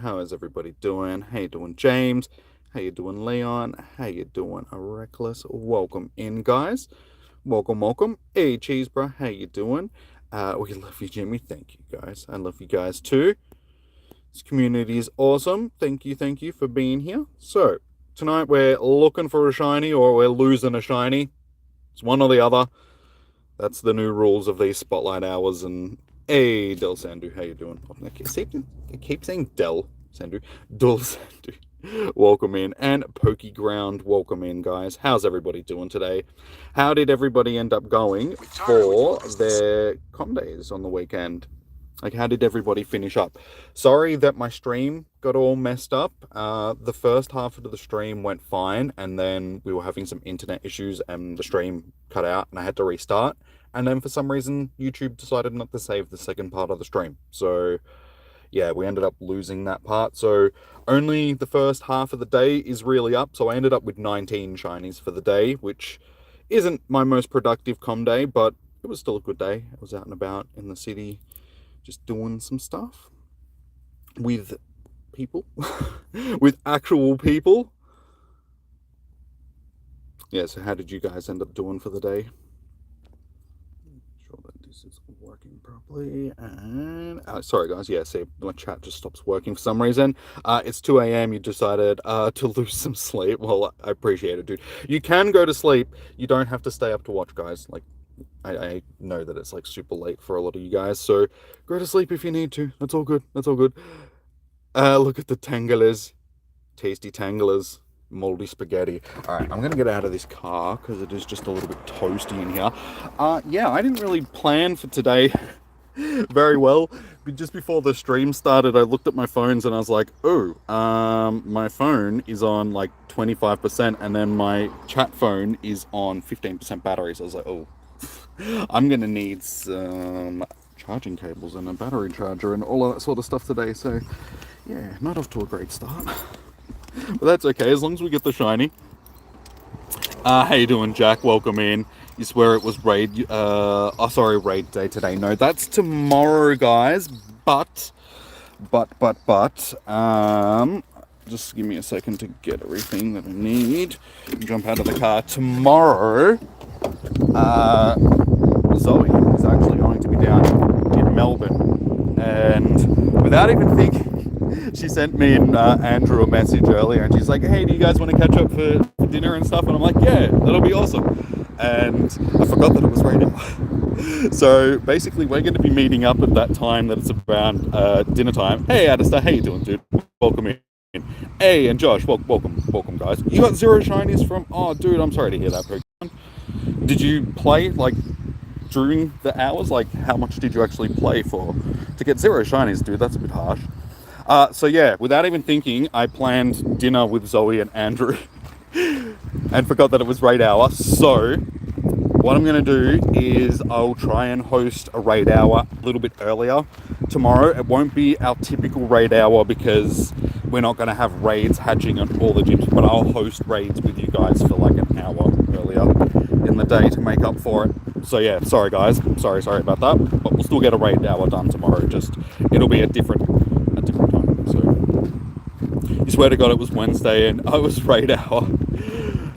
How is everybody doing? How you doing, James? How you doing, Leon? How you doing, Reckless? Welcome in, guys. Welcome. Hey, Cheese, bro. How you doing? We love you, Jimmy. Thank you, guys. I love you guys too. This community is awesome. Thank you for being here. So, tonight we're looking for a shiny or we're losing a shiny. It's one or the other. That's the new rules of these spotlight hours. And hey, Del Sandu, how you doing? I keep saying Del Sandu. Del Sandu. Welcome in. And Pokeground, welcome in, guys. How's everybody doing today? How did everybody end up going for their com days on the weekend? Like, how did everybody finish up? Sorry that my stream got all messed up. The first half of the stream went fine, and then we were having some internet issues, and the stream cut out, and I had to restart. And then for some reason, YouTube decided not to save the second part of the stream. So, yeah, we ended up losing that part. So, only the first half of the day is really up. So, I ended up with 19 shinies for the day, which isn't my most productive com day, but it was still a good day. I was out and about in the city, just doing some stuff with people, with actual people. Yeah, so how did you guys end up doing for the day? Sure that this is working properly. And sorry guys, yeah, see, my chat just stops working for some reason. It's 2 a.m. You decided to lose some sleep. Well, I appreciate it, dude. You can go to sleep. You don't have to stay up to watch, guys. Like, I know that it's like super late for a lot of you guys, so go to sleep if you need to. That's all good. Look at the tanglers. Tasty tanglers. Moldy spaghetti. Alright, I'm gonna get out of this car because it is just a little bit toasty in here. Yeah, I didn't really plan for today very well. But just before the stream started, I looked at my phones and I was like, oh, my phone is on like 25%, and then my chat phone is on 15% battery. So I was like, oh, I'm gonna need some charging cables and a battery charger and all of that sort of stuff today. So yeah, not off to a great start. But that's okay, as long as we get the shiny. How you doing, Jack? Welcome in. You swear it was raid, raid day today. No, that's tomorrow, guys. But, just give me a second to get everything that I need. Jump out of the car. Tomorrow, Zoe is actually going to be down in Melbourne. And without even thinking, she sent me and Andrew a message earlier, and she's like, hey, do you guys want to catch up for dinner and stuff? And I'm like, yeah, that'll be awesome. And I forgot that it was right now. So basically, we're going to be meeting up at that time that it's around dinner time. Hey, Adista, how you doing, dude? Welcome in. Hey, and Josh, welcome, guys. You got 0 shinies from... Oh, dude, I'm sorry to hear that, Pokemon. Did you play, like, during the hours? Like, how much did you actually play for? To get 0 shinies, dude, that's a bit harsh. So yeah, without even thinking, I planned dinner with Zoe and Andrew and forgot that it was raid hour. So what I'm going to do is I'll try and host a raid hour a little bit earlier tomorrow. It won't be our typical raid hour because we're not going to have raids hatching at all the gyms, but I'll host raids with you guys for like an hour earlier in the day to make up for it. So yeah, sorry guys, sorry about that, but we'll still get a raid hour done tomorrow. Just it'll be a different time. So you swear to God it was Wednesday and I was raid hour.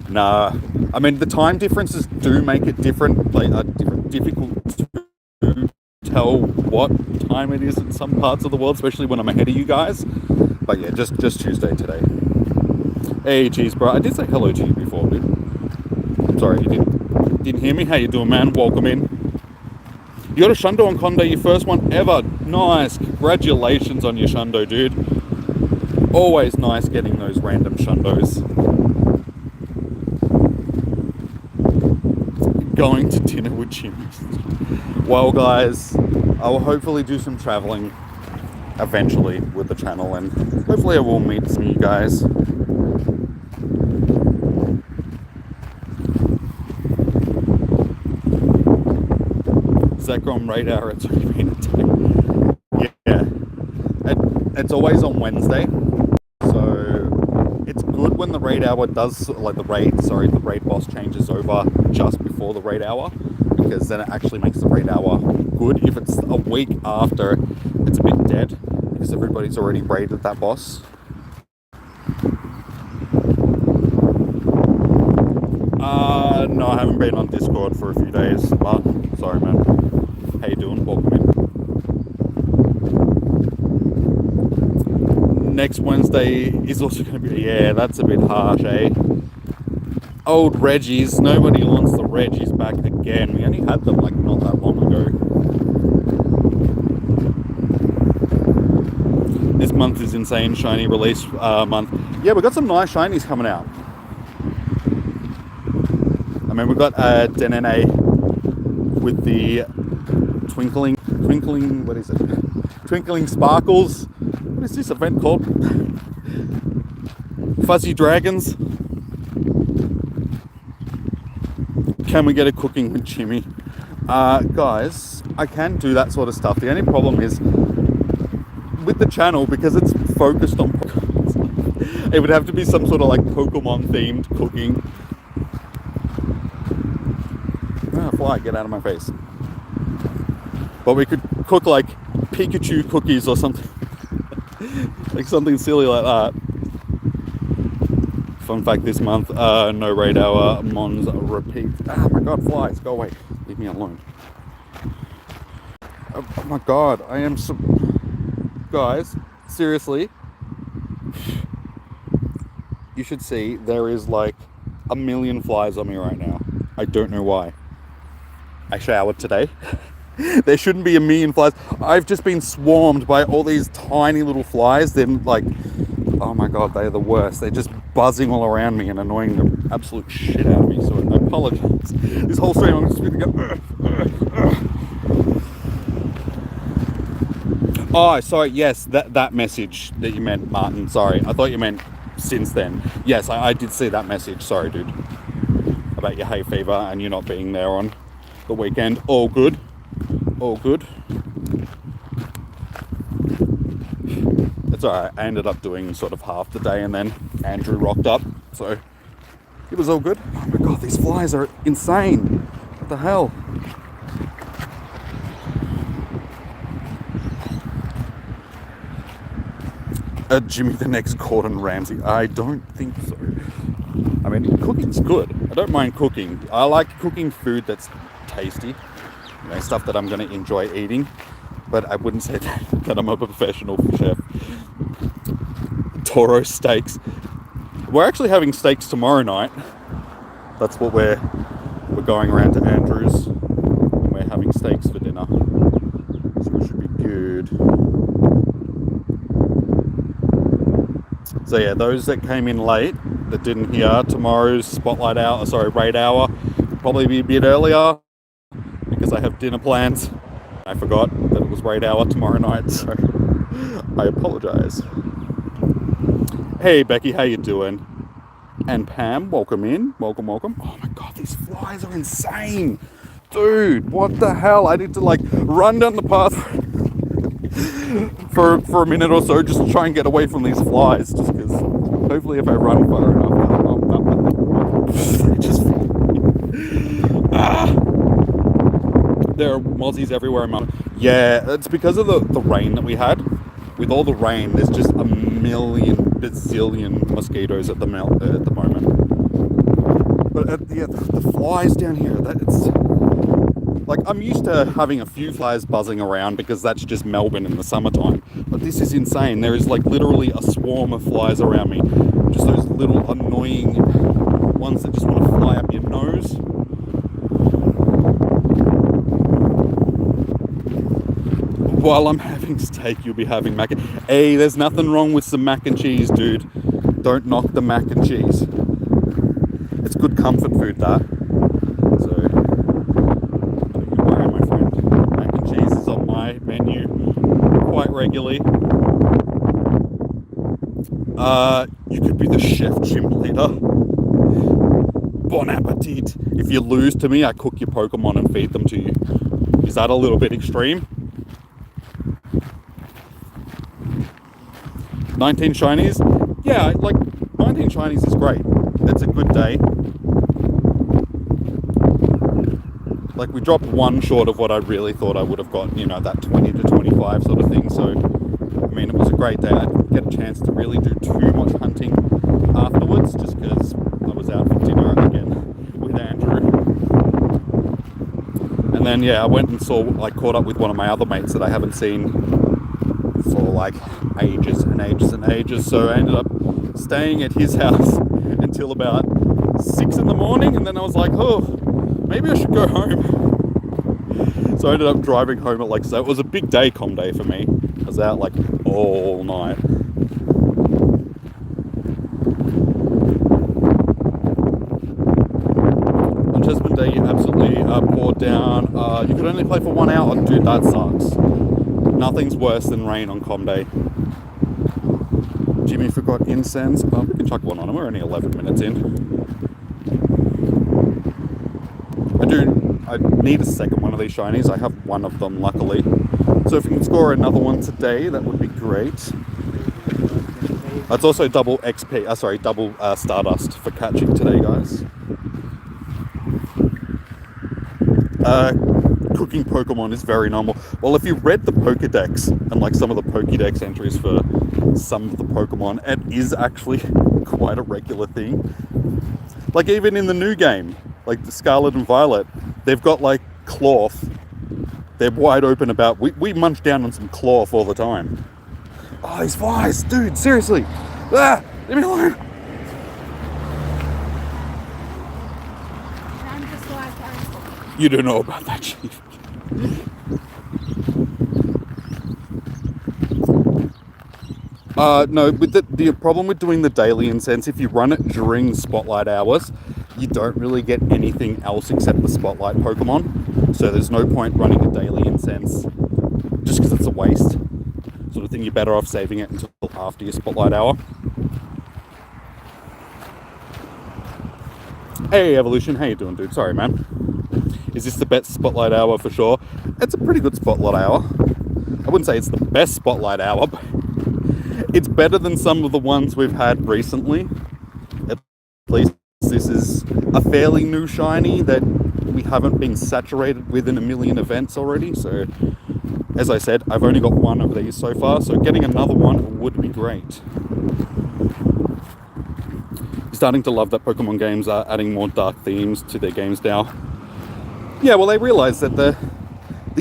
Nah, I mean the time differences do make it different, like difficult to tell what time it is in some parts of the world, especially when I'm ahead of you guys. But yeah, just Tuesday today. Hey, cheese, bro. I did say hello to you before, dude. I'm sorry you didn't hear me. How you doing, man? Welcome in. You got a Shundo on Conde, your first one ever. Nice. Congratulations on your Shundo, dude. Always nice getting those random Shundos. Going to dinner with Jimmy. Well, guys, I will hopefully do some traveling eventually with the channel, and hopefully I will meet some of you guys. Zekrom radar, it's only been a day. Yeah, it's always on Wednesday, so it's good when the raid hour does, like the raid boss changes over just before the raid hour, because then it actually makes the raid hour good. If it's a week after, it's a bit dead, because everybody's already raided that boss. No, I haven't been on Discord for a few days, but sorry, man. How you doing? Welcome in. Next Wednesday is also going to be... Yeah, that's a bit harsh, eh? Old Reggies. Nobody wants the Reggies back again. We only had them, like, not that long ago. This month is insane shiny release month. Yeah, we've got some nice shinies coming out. I mean, we've got Denene with the twinkling, what is it? Twinkling Sparkles. What is this event called? Fuzzy Dragons. Can we get a cooking with Jimmy? Guys, I can do that sort of stuff. The only problem is with the channel, because it's focused on Pokemon, it would have to be some sort of like Pokemon themed cooking. Fly, get out of my face. But we could cook like Pikachu cookies or something. Like something silly like that. Fun fact this month, no raid hour, Mons repeat. Oh my god, flies, go away. Leave me alone. Oh my god, I am so... Guys, seriously. You should see, there is like a million flies on me right now. I don't know why. I showered today. There shouldn't be a million flies. I've just been swarmed by all these tiny little flies. They're like, oh my god, they're the worst. They're just buzzing all around me and annoying the absolute shit out of me. So I apologize. This whole stream I'm just going to go. Oh, sorry. Yes, that message that you meant, Martin. Sorry, I thought you meant since then. Yes, I did see that message. Sorry, dude. About your hay fever and you not being there on the weekend. All good. All good. It's alright. I ended up doing sort of half the day and then Andrew rocked up. So it was all good. Oh my god, these flies are insane. What the hell? Jimmy the next Gordon Ramsay. I don't think so. I mean, cooking's good. I don't mind cooking. I like cooking food that's tasty. You know, stuff that I'm going to enjoy eating. But I wouldn't say that I'm a professional chef. Toro steaks. We're actually having steaks tomorrow night. That's what we're going around to Andrew's. And we're having steaks for dinner. So it should be good. So yeah, those that came in late, that didn't hear tomorrow's Spotlight Hour, raid hour, will probably be a bit earlier because I have dinner plans. I forgot that it was raid hour tomorrow night, so I apologize. Hey Becky, how you doing? And Pam, welcome in. Welcome. Oh my god, these flies are insane. Dude, what the hell? I need to like run down the path for a minute or so just to try and get away from these flies, just because hopefully if I run far enough just there are mozzies everywhere. Yeah, it's because of the rain that we had. With all the rain, there's just a million bazillion mosquitoes at the moment. But the flies down here, it's like, I'm used to having a few flies buzzing around because that's just Melbourne in the summertime. But this is insane. There is like literally a swarm of flies around me. Just those little annoying ones that just want to fly up your nose. While I'm having steak, you'll be having mac and... Hey, there's nothing wrong with some mac and cheese, dude. Don't knock the mac and cheese. It's good comfort food, that. So, don't you worry, my friend. Mac and cheese is on my menu quite regularly. You could be the chef gym leader. Bon appetit. If you lose to me, I cook your Pokemon and feed them to you. Is that a little bit extreme? 19 shinies? Yeah, like 19 shinies is great. It's a good day. Like, we dropped one short of what I really thought I would have got, you know, that 20 to 25 sort of thing. So, I mean, it was a great day. I didn't get a chance to really do too much hunting afterwards, just because I was out for dinner again with Andrew. And then, yeah, I went and caught up with one of my other mates that I haven't seen for like ages and ages and ages. So I ended up staying at his house until about 6 in the morning, and then I was like, oh, maybe I should go home. So I ended up driving home at like, so it was a big day, com day for me. I was out like all night. On Tasman Day, you absolutely poured down. You could only play for 1 hour. Dude, that sucks. Nothing's worse than rain on com day. Jimmy forgot incense. We can chuck one on him. We're only 11 minutes in. I need a second one of these shinies. I have one of them, luckily. So if you can score another one today, that would be great. That's also double XP, double Stardust for catching today, guys. Cooking Pokemon is very normal. Well, if you read the Pokedex and like some of the Pokedex entries for some of the Pokemon, it is actually quite a regular thing. Like even in the new game, like the Scarlet and Violet, they've got like cloth. They're wide open about. We munch down on some cloth all the time. Oh, these flies, dude! Seriously, leave me alone. You don't know about that, Chief. No, with the problem with doing the daily incense, if you run it during Spotlight hours, you don't really get anything else except the Spotlight Pokemon. So there's no point running a daily incense just because it's a waste. Sort of thing, you're better off saving it until after your Spotlight hour. Hey Evolution, how you doing, dude? Sorry, man. Is this the best Spotlight hour? For sure. It's a pretty good Spotlight hour. I wouldn't say it's the best Spotlight hour, but it's better than some of the ones we've had recently. At least this is a fairly new shiny that we haven't been saturated with in a million events already. So, as I said, I've only got one of these so far, so getting another one would be great. Starting to love that Pokemon games are adding more dark themes to their games now. Yeah, well, they realise that the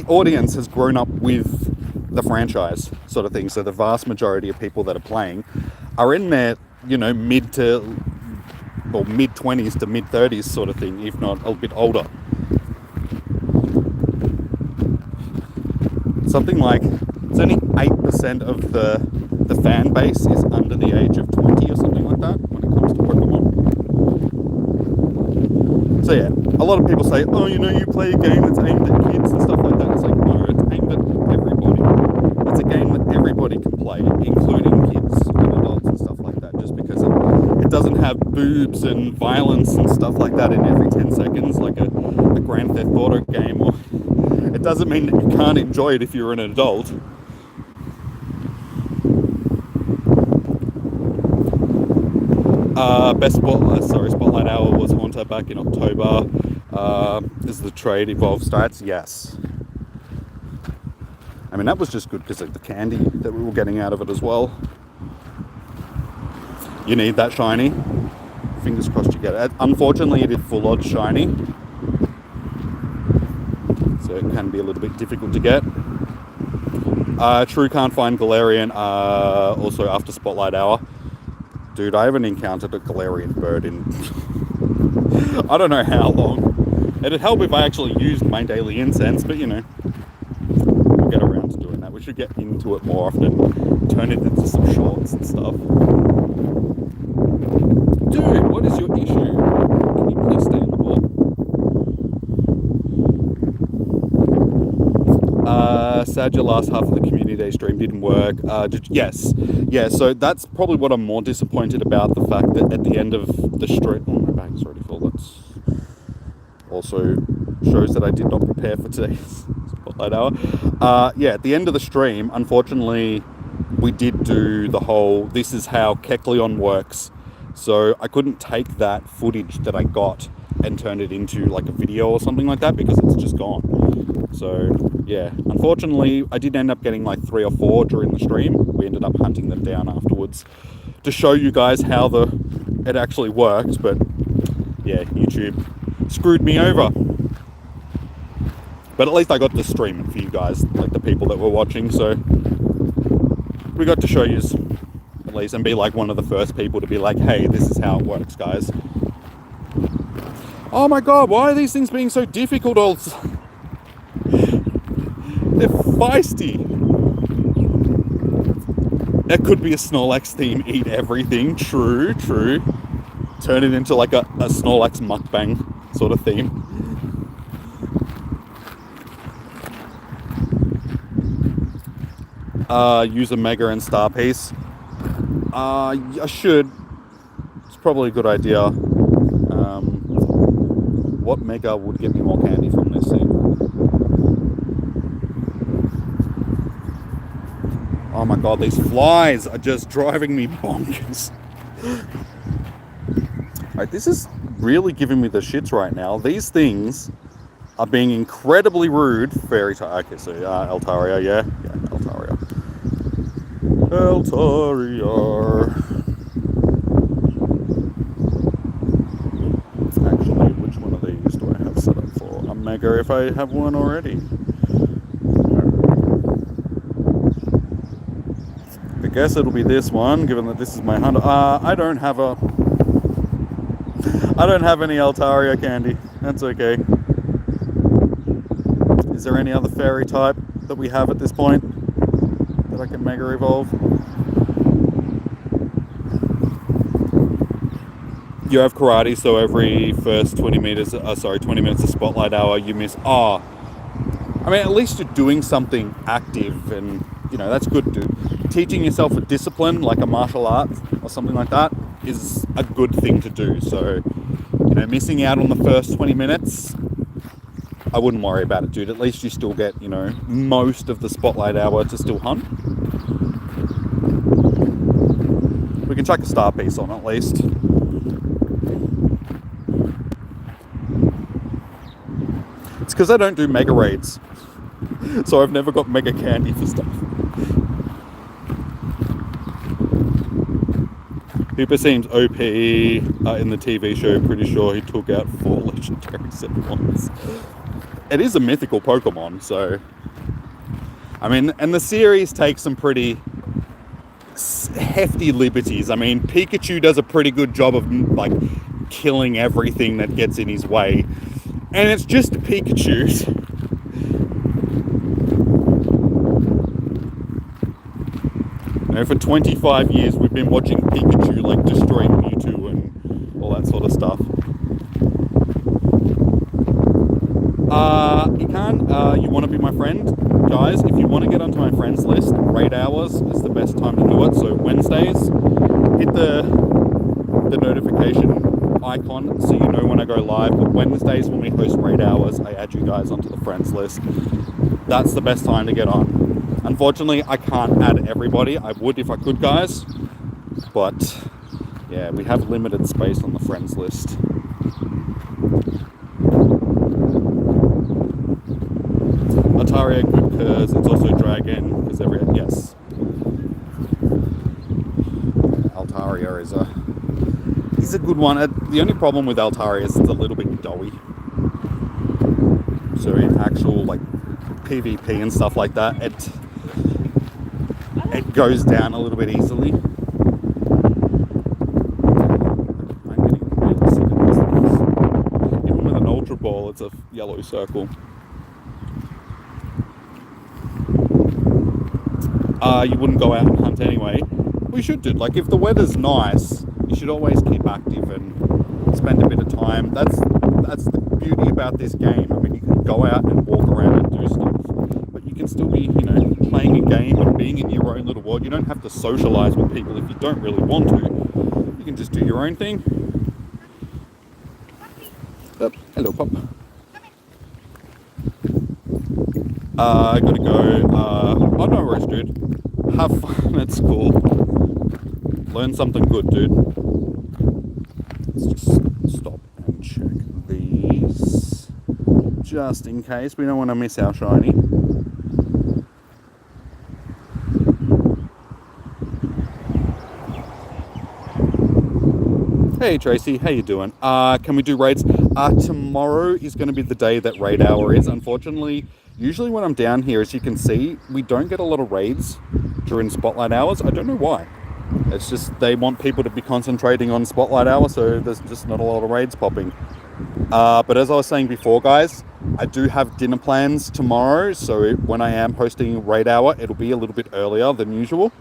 audience has grown up with the franchise sort of thing. So the vast majority of people that are playing are in their, mid-20s to mid-30s sort of thing, if not a bit older. Something like, it's only 8% of the fan base is under the age of 20 or something like that when it comes to Pokemon. So yeah, a lot of people say, oh, you play a game that's aimed at kids and stuff like that. It's like, no, it's aimed at everybody. It's a game that everybody can play, including kids and adults and stuff like that, just because it doesn't have boobs and violence and stuff like that in every 10 seconds like a Grand Theft Auto game. Or it doesn't mean that you can't enjoy it if you're an adult. Best Spotlight Hour was Haunter back in October. Is the trade evolved stats? Yes. I mean, that was just good because of the candy that we were getting out of it as well. You need that shiny. Fingers crossed you get it. Unfortunately, it is full odds shiny, so it can be a little bit difficult to get. True, can't find Galarian also after Spotlight Hour. Dude, I haven't encountered a Galarian bird in I don't know how long. It'd help if I actually used my daily incense, but we'll get around to doing that. We should get into it more often, turn it into some shorts and stuff. Dude, what is your issue? Can you please stay on the board? Sad your last half of the community day stream didn't work. Yes. Yeah, so that's probably what I'm more disappointed about, the fact that at the end of the stream... Oh, my bag's already full. That's also shows that I did not prepare for today's Spotlight Hour. Yeah, at the end of the stream, unfortunately, we did do the whole, this is how Kecleon works. So I couldn't take that footage that I got and turn it into like a video or something like that because it's just gone. So yeah, unfortunately I did end up getting like 3 or 4 during the stream. We ended up hunting them down afterwards to show you guys how it actually worked, but yeah, YouTube screwed me over. But at least I got to stream it for you guys, like the people that were watching, so we got to show you at least, and be like one of the first people to be like, hey, this is how it works, guys. Oh my god, why are these things being so difficult? They're feisty. It could be a Snorlax theme, eat everything. True. Turn it into like a Snorlax mukbang sort of theme. Use a Mega and Star Piece. I should. It's probably a good idea. What Mega would get me more candy from this thing? Oh my god, these flies are just driving me bonkers. Alright, this is really giving me the shits right now. These things are being incredibly rude. Fairy type. Okay, so Altaria, yeah? Yeah, Altaria. Altaria. Actually, which one of these do I have set up for a Mega if I have one already? I guess it'll be this one, given that this is my hunter. I don't have any Altaria candy. That's okay. Is there any other fairy type that we have at this point that I can Mega Evolve? You have karate, so every first 20 minutes of Spotlight Hour, you miss. I mean, at least you're doing something active, and you know that's good. Teaching yourself a discipline like a martial art or something like that is a good thing to do. So, you know, missing out on the first 20 minutes, I wouldn't worry about it, dude. At least you still get, you know, most of the Spotlight Hour to still hunt. We can chuck a Star Piece on at least. It's because I don't do Mega Raids. So I've never got Mega Candy for stuff. Hooper seems OP in the TV show. Pretty sure he took out 4 legendaries at once. It is a mythical Pokemon, so... I mean, and the series takes some pretty hefty liberties. I mean, Pikachu does a pretty good job of, like, killing everything that gets in his way. And it's just Pikachu. You know, for 25 years we've been watching Pikachu like destroying Mewtwo and all that sort of stuff. You want to be my friend? Guys, if you want to get onto my friends list, raid hours is the best time to do it. So Wednesdays, hit the notification icon so you know when I go live. But Wednesdays when we host raid hours, I add you guys onto the friends list. That's the best time to get on. Unfortunately, I can't add everybody. I would if I could, guys. But, yeah, we have limited space on the friends list. Altaria good because it's also Dragon, because yes. Altaria is a good one. The only problem with Altaria is it's a little bit doughy. So in actual, like, PvP and stuff like that, it goes down a little bit easily. I'm getting really sick of these things. Even with an Ultra Ball, it's a yellow circle. You wouldn't go out and hunt anyway. We should do. Like, if the weather's nice, you should always keep active and spend a bit of time. That's the beauty about this game. I mean, you can go out and walk around and do stuff, but you can still be, you know, playing a game and being in your own little world. You don't have to socialize with people if you don't really want to. You can just do your own thing. Oh, hello, pup. I gotta go. Oh, no worries, dude. Have fun at school. Learn something good, dude. Let's just stop and check these. just in case. We don't want to miss our shiny. Hey Tracy, how you doing? Can we do raids? Tomorrow is going to be the day that raid hour is. Unfortunately, usually when I'm down here, as you can see, we don't get a lot of raids during spotlight hours. I don't know why. It's just they want people to be concentrating on spotlight hour, so there's just not a lot of raids popping. But as I was saying before, guys, I do have dinner plans tomorrow, so when I am hosting raid hour, it'll be a little bit earlier than usual.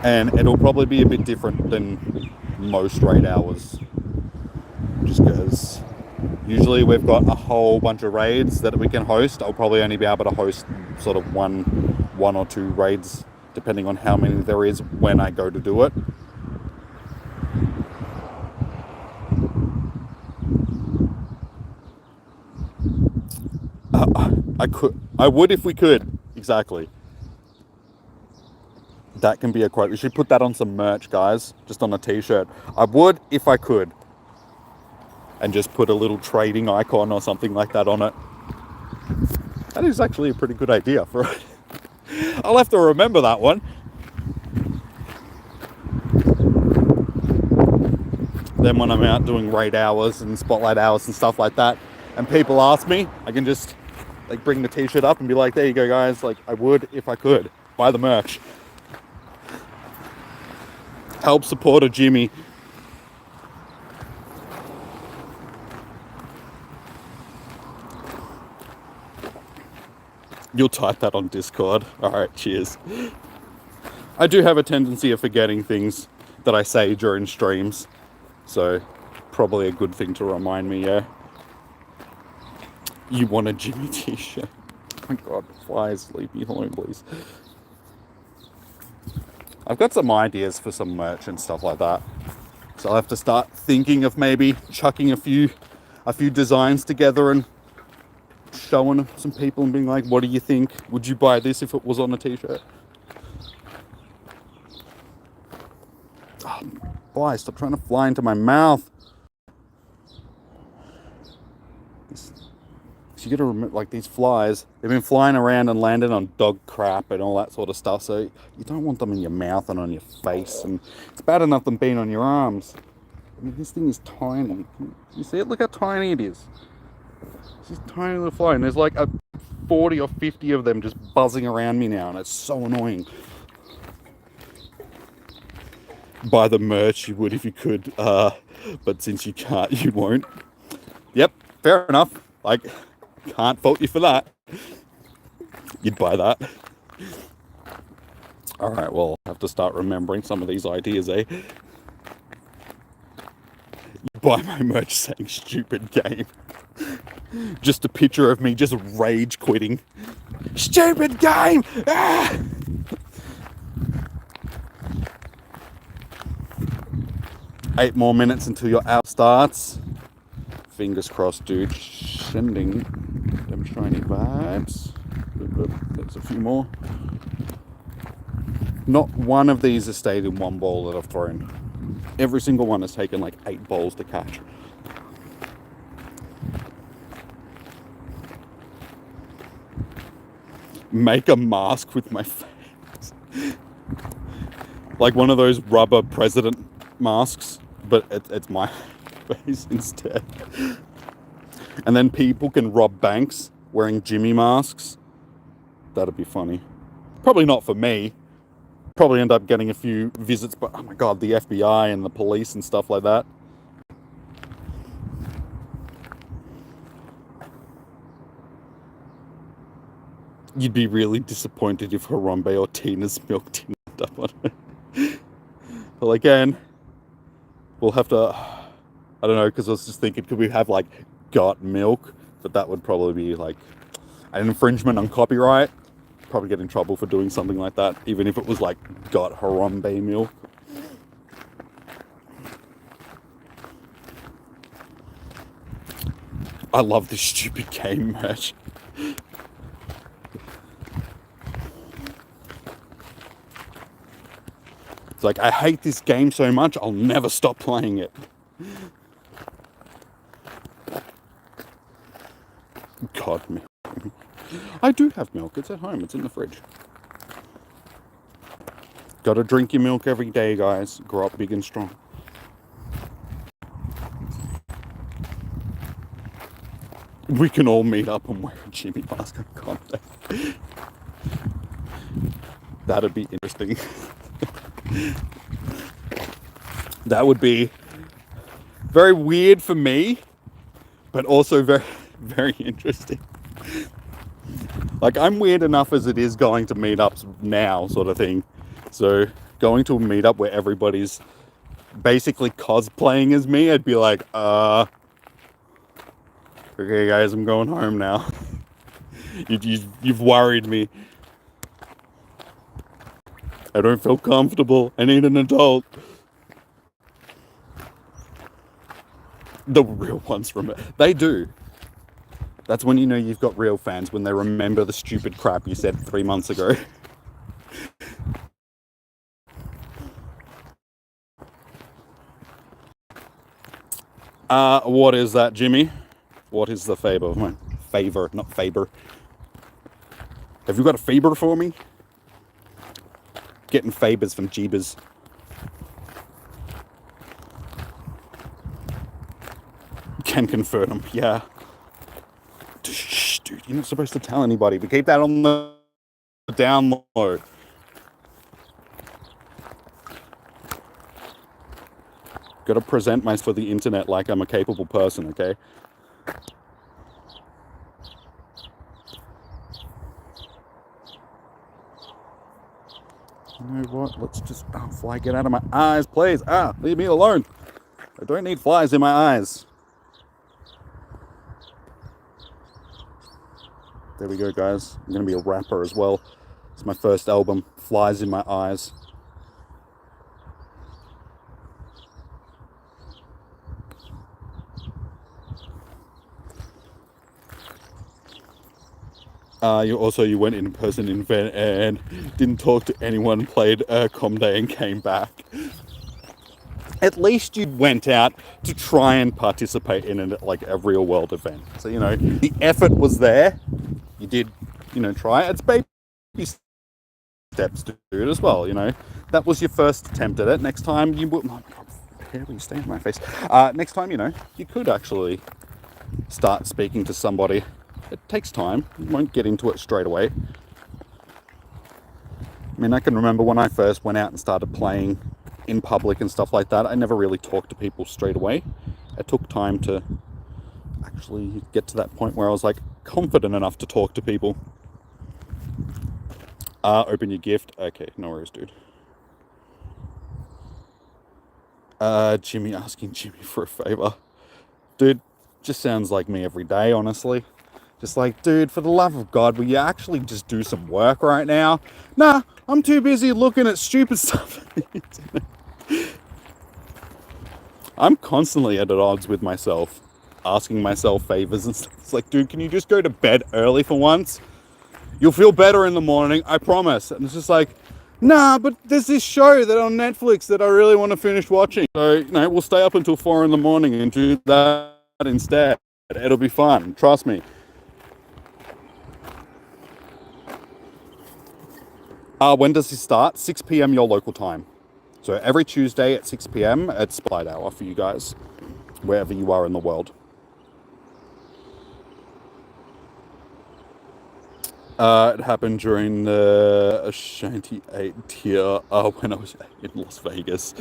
And it'll probably be a bit different than most raid hours. Just because usually we've got a whole bunch of raids that we can host. I'll probably only be able to host sort of one or two raids, depending on how many there is when I go to do it. I would if we could. Exactly. That can be a quote. We should put that on some merch, guys. Just on a t-shirt. I would if I could. And just put a little trading icon or something like that on it. That is actually a pretty good idea for it. I'll have to remember that one. Then when I'm out doing raid hours and spotlight hours and stuff like that, and people ask me, I can just like bring the t-shirt up and be like, there you go, guys. Like, I would if I could. Buy the merch. Help support a Jimmy. You'll type that on Discord. Alright, cheers. I do have a tendency of forgetting things that I say during streams. So, probably a good thing to remind me, yeah. You want a Jimmy t-shirt. Oh my god, flies, leave me alone, please. I've got some ideas for some merch and stuff like that. So I'll have to start thinking of maybe chucking a few designs together and showing some people and being like, what do you think? Would you buy this if it was on a t-shirt? Oh, boy, stop trying to fly into my mouth. You gotta remember, like, these flies, they've been flying around and landing on dog crap and all that sort of stuff, so you don't want them in your mouth and on your face, and it's bad enough them being on your arms. I mean, this thing is tiny. You see it? Look how tiny it is. It's just tiny little fly, and there's like 40 or 50 of them just buzzing around me now, and it's so annoying. Buy the merch, you would if you could, but since you can't, you won't. Yep, fair enough. Like, can't fault you for that. You'd buy that. Alright, well, I'll have to start remembering some of these ideas, eh? You buy my merch saying stupid game. Just a picture of me just rage quitting. Stupid game! Ah! 8 more minutes until your hour starts. Fingers crossed, dude. Sending them shiny vibes. There's a few more. Not one of these has stayed in one ball that I've thrown. Every single one has taken like 8 balls to catch. Make a mask with my face. Like one of those rubber president masks, but it's my face instead. And then people can rob banks wearing Jimmy masks. That'd be funny. Probably not for me. Probably end up getting a few visits, but oh my god, the FBI and the police and stuff like that. You'd be really disappointed if Harambe or Tina's milk didn't end up on it. Well, again, we'll have to, I don't know, because I was just thinking, could we have like got milk? But that would probably be like an infringement on copyright. Probably get in trouble for doing something like that, even if it was like got Harambe milk. I love this stupid game merch. It's like, I hate this game so much, I'll never stop playing it. God, milk. I do have milk. It's at home. It's in the fridge. Gotta drink your milk every day, guys. Grow up big and strong. We can all meet up and wear a Jimmy mask on contact. That'd be interesting. That would be very weird for me, but also very, very interesting. Like, I'm weird enough as it is going to meetups now, sort of thing. So going to a meetup where everybody's basically cosplaying as me, I'd be like, okay guys, I'm going home now. You've worried me. I don't feel comfortable. I need an adult. The real ones remember. They do. That's when you know you've got real fans, when they remember the stupid crap you said 3 months ago. What is that, Jimmy? What is the favor? Favor, not Faber. Have you got a Faber for me? Getting Fabers from Jeebers. Can confirm them, yeah. Shh, dude, you're not supposed to tell anybody, but keep that on the down low. Gotta present myself for the internet like I'm a capable person, okay? You know what? Let's just... Oh, fly, get out of my eyes, please. Leave me alone. I don't need flies in my eyes. There we go, guys. I'm going to be a rapper as well. It's my first album, Flies in My Eyes. You went in person in event and didn't talk to anyone, played Com Day and came back. At least you went out to try and participate in a real world event. So, you know, the effort was there. You did, try it. It's baby steps to do it as well, That was your first attempt at it. Next time you would... Oh my God, how do you stay in my face? Next time, you could actually start speaking to somebody. It takes time. You won't get into it straight away. I mean, I can remember when I first went out and started playing in public and stuff like that, I never really talked to people straight away. It took time to actually get to that point where I was confident enough to talk to people. Open your gift. Okay, no worries, dude. Jimmy asking Jimmy for a favor. Dude, just sounds like me every day, honestly. Just dude, for the love of God, will you actually just do some work right now? Nah, I'm too busy looking at stupid stuff. I'm constantly at odds with myself, asking myself favors and stuff. It's dude, can you just go to bed early for once? You'll feel better in the morning, I promise. And it's just nah, but there's this show that on Netflix that I really want to finish watching. So, we'll stay up until 4 in the morning and do that instead. It'll be fun, trust me. When does this start? 6 p.m. your local time. So every Tuesday at 6 p.m. it's Spotlight Hour for you guys, wherever you are in the world. It happened during the Ashanti 8 tier when I was in Las Vegas.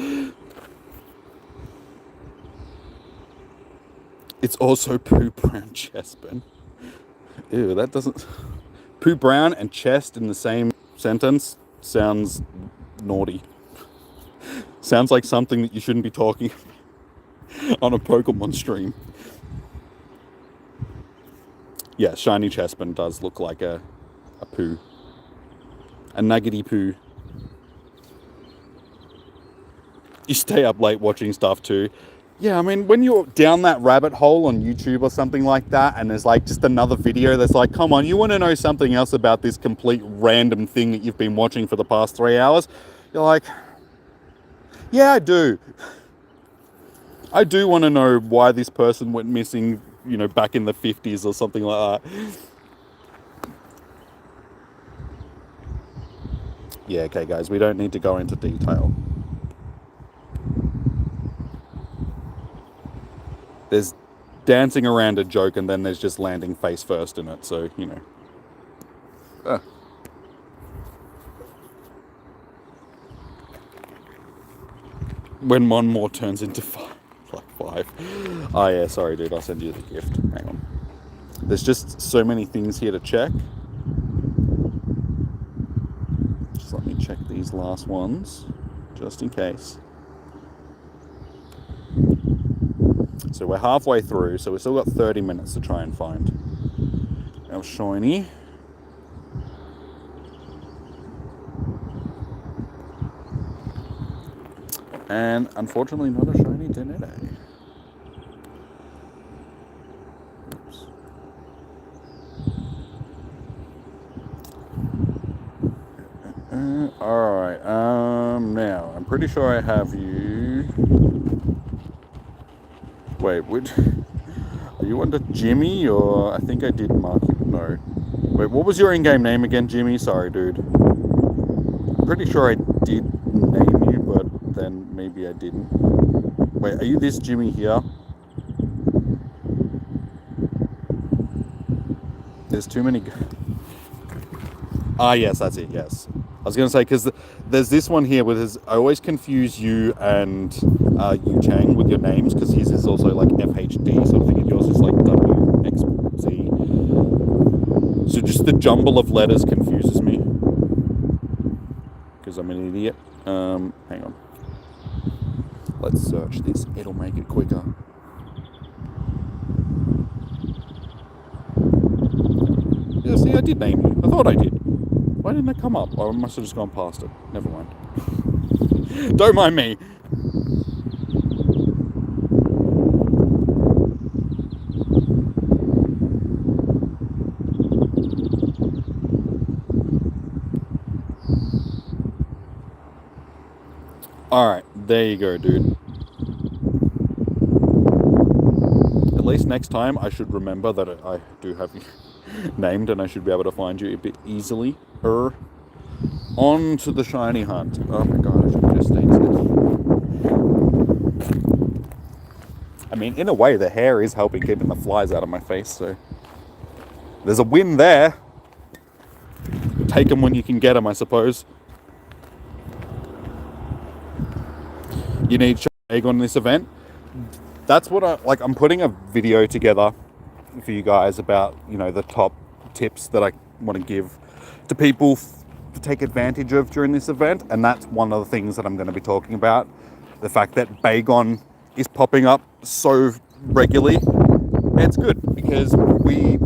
It's also Pooh Brown Chestburn. Ew, that doesn't... Pooh Brown and chest in the same sentence sounds naughty. Sounds like something that you shouldn't be talking on a Pokemon stream. Yeah, shiny Chestburn does look like a poo. A nuggety poo. You stay up late watching stuff too. Yeah, I mean, when you're down that rabbit hole on YouTube or something like that, and there's just another video that's come on, you want to know something else about this complete random thing that you've been watching for the past 3 hours? You're yeah, I do. I do want to know why this person went missing back in the 50s or something like that. Yeah, okay, guys, we don't need to go into detail. There's dancing around a joke, and then there's just landing face first in it, so, When one more turns into five. Oh, yeah, sorry, dude, I'll send you the gift. Hang on. There's just so many things here to check. Just let me check these last ones, just in case. So we're halfway through, so we've still got 30 minutes to try and find our shiny. And unfortunately not a shiny today. Oops. Alright, now, I'm pretty sure I have you... Wait, are you under Jimmy, or I think I did mark you? No. Wait, what was your in-game name again, Jimmy? Sorry, dude. I'm pretty sure I did name you, but then maybe I didn't. Wait, are you this Jimmy here? There's too many... Ah, yes, that's it, yes. I was going to say, because there's this one here with his... I always confuse you and Yu Chang with your names, because his is also like FHD sort of thing, and yours is like WXZ. So just the jumble of letters confuses me. Because I'm an idiot. Hang on. Let's search this. It'll make it quicker. Yeah, see, I did name you. I thought I did. Why didn't it come up? Oh, I must have just gone past it. Never mind. Don't mind me. Alright, there you go, dude. At least next time I should remember that I do have you named, and I should be able to find you a bit easily. On to the shiny hunt. Oh my god, I should have just stayed still. I mean, in a way, the hair is helping keeping the flies out of my face, so... There's a win there. Take them when you can get them, I suppose. You need egg on this event. That's what I'm putting a video together for you guys about, the top tips that I want to give to people to take advantage of during this event, and that's one of the things that I'm going to be talking about. The fact that Bagon is popping up so regularly. It's good because we,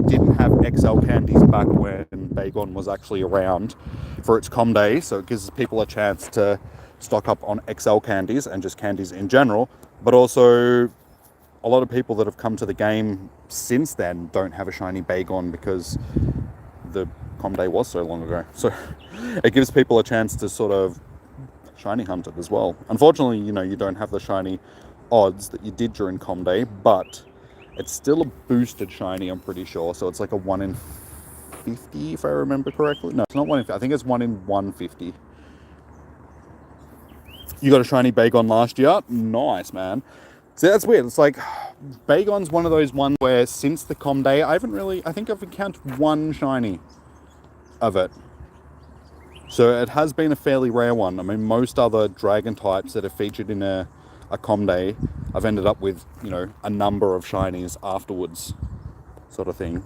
didn't have XL candies back when Bagon was actually around for its Com Day, so it gives people a chance to stock up on XL candies and just candies in general, but also a lot of people that have come to the game since then don't have a shiny Bagon because the Com Day was so long ago. So it gives people a chance to sort of shiny hunt it as well. Unfortunately, you don't have the shiny odds that you did during Com Day, but it's still a boosted shiny, I'm pretty sure. So it's like a 1 in 50, if I remember correctly. No, it's not 1 in 50. I think it's 1 in 150. You got a shiny Bagon last year? Nice, man. See, that's weird. It's like, Bagon's one of those ones where since the Com Day, I think I've encountered one shiny of it. So it has been a fairly rare one. I mean, most other dragon types that are featured in a Com Day, I've ended up with, a number of shinies afterwards, sort of thing.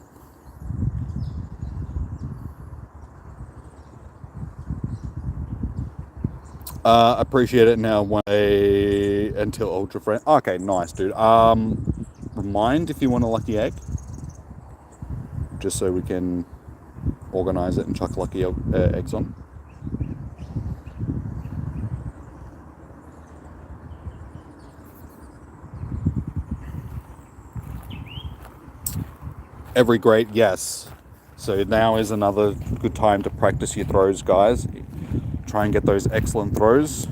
Appreciate it now until Ultra Friend. Okay, nice, dude. Remind if you want a lucky egg, just so we can organize it and chuck lucky eggs on. Every great, yes. So now is another good time to practice your throws, guys. Try and get those excellent throws.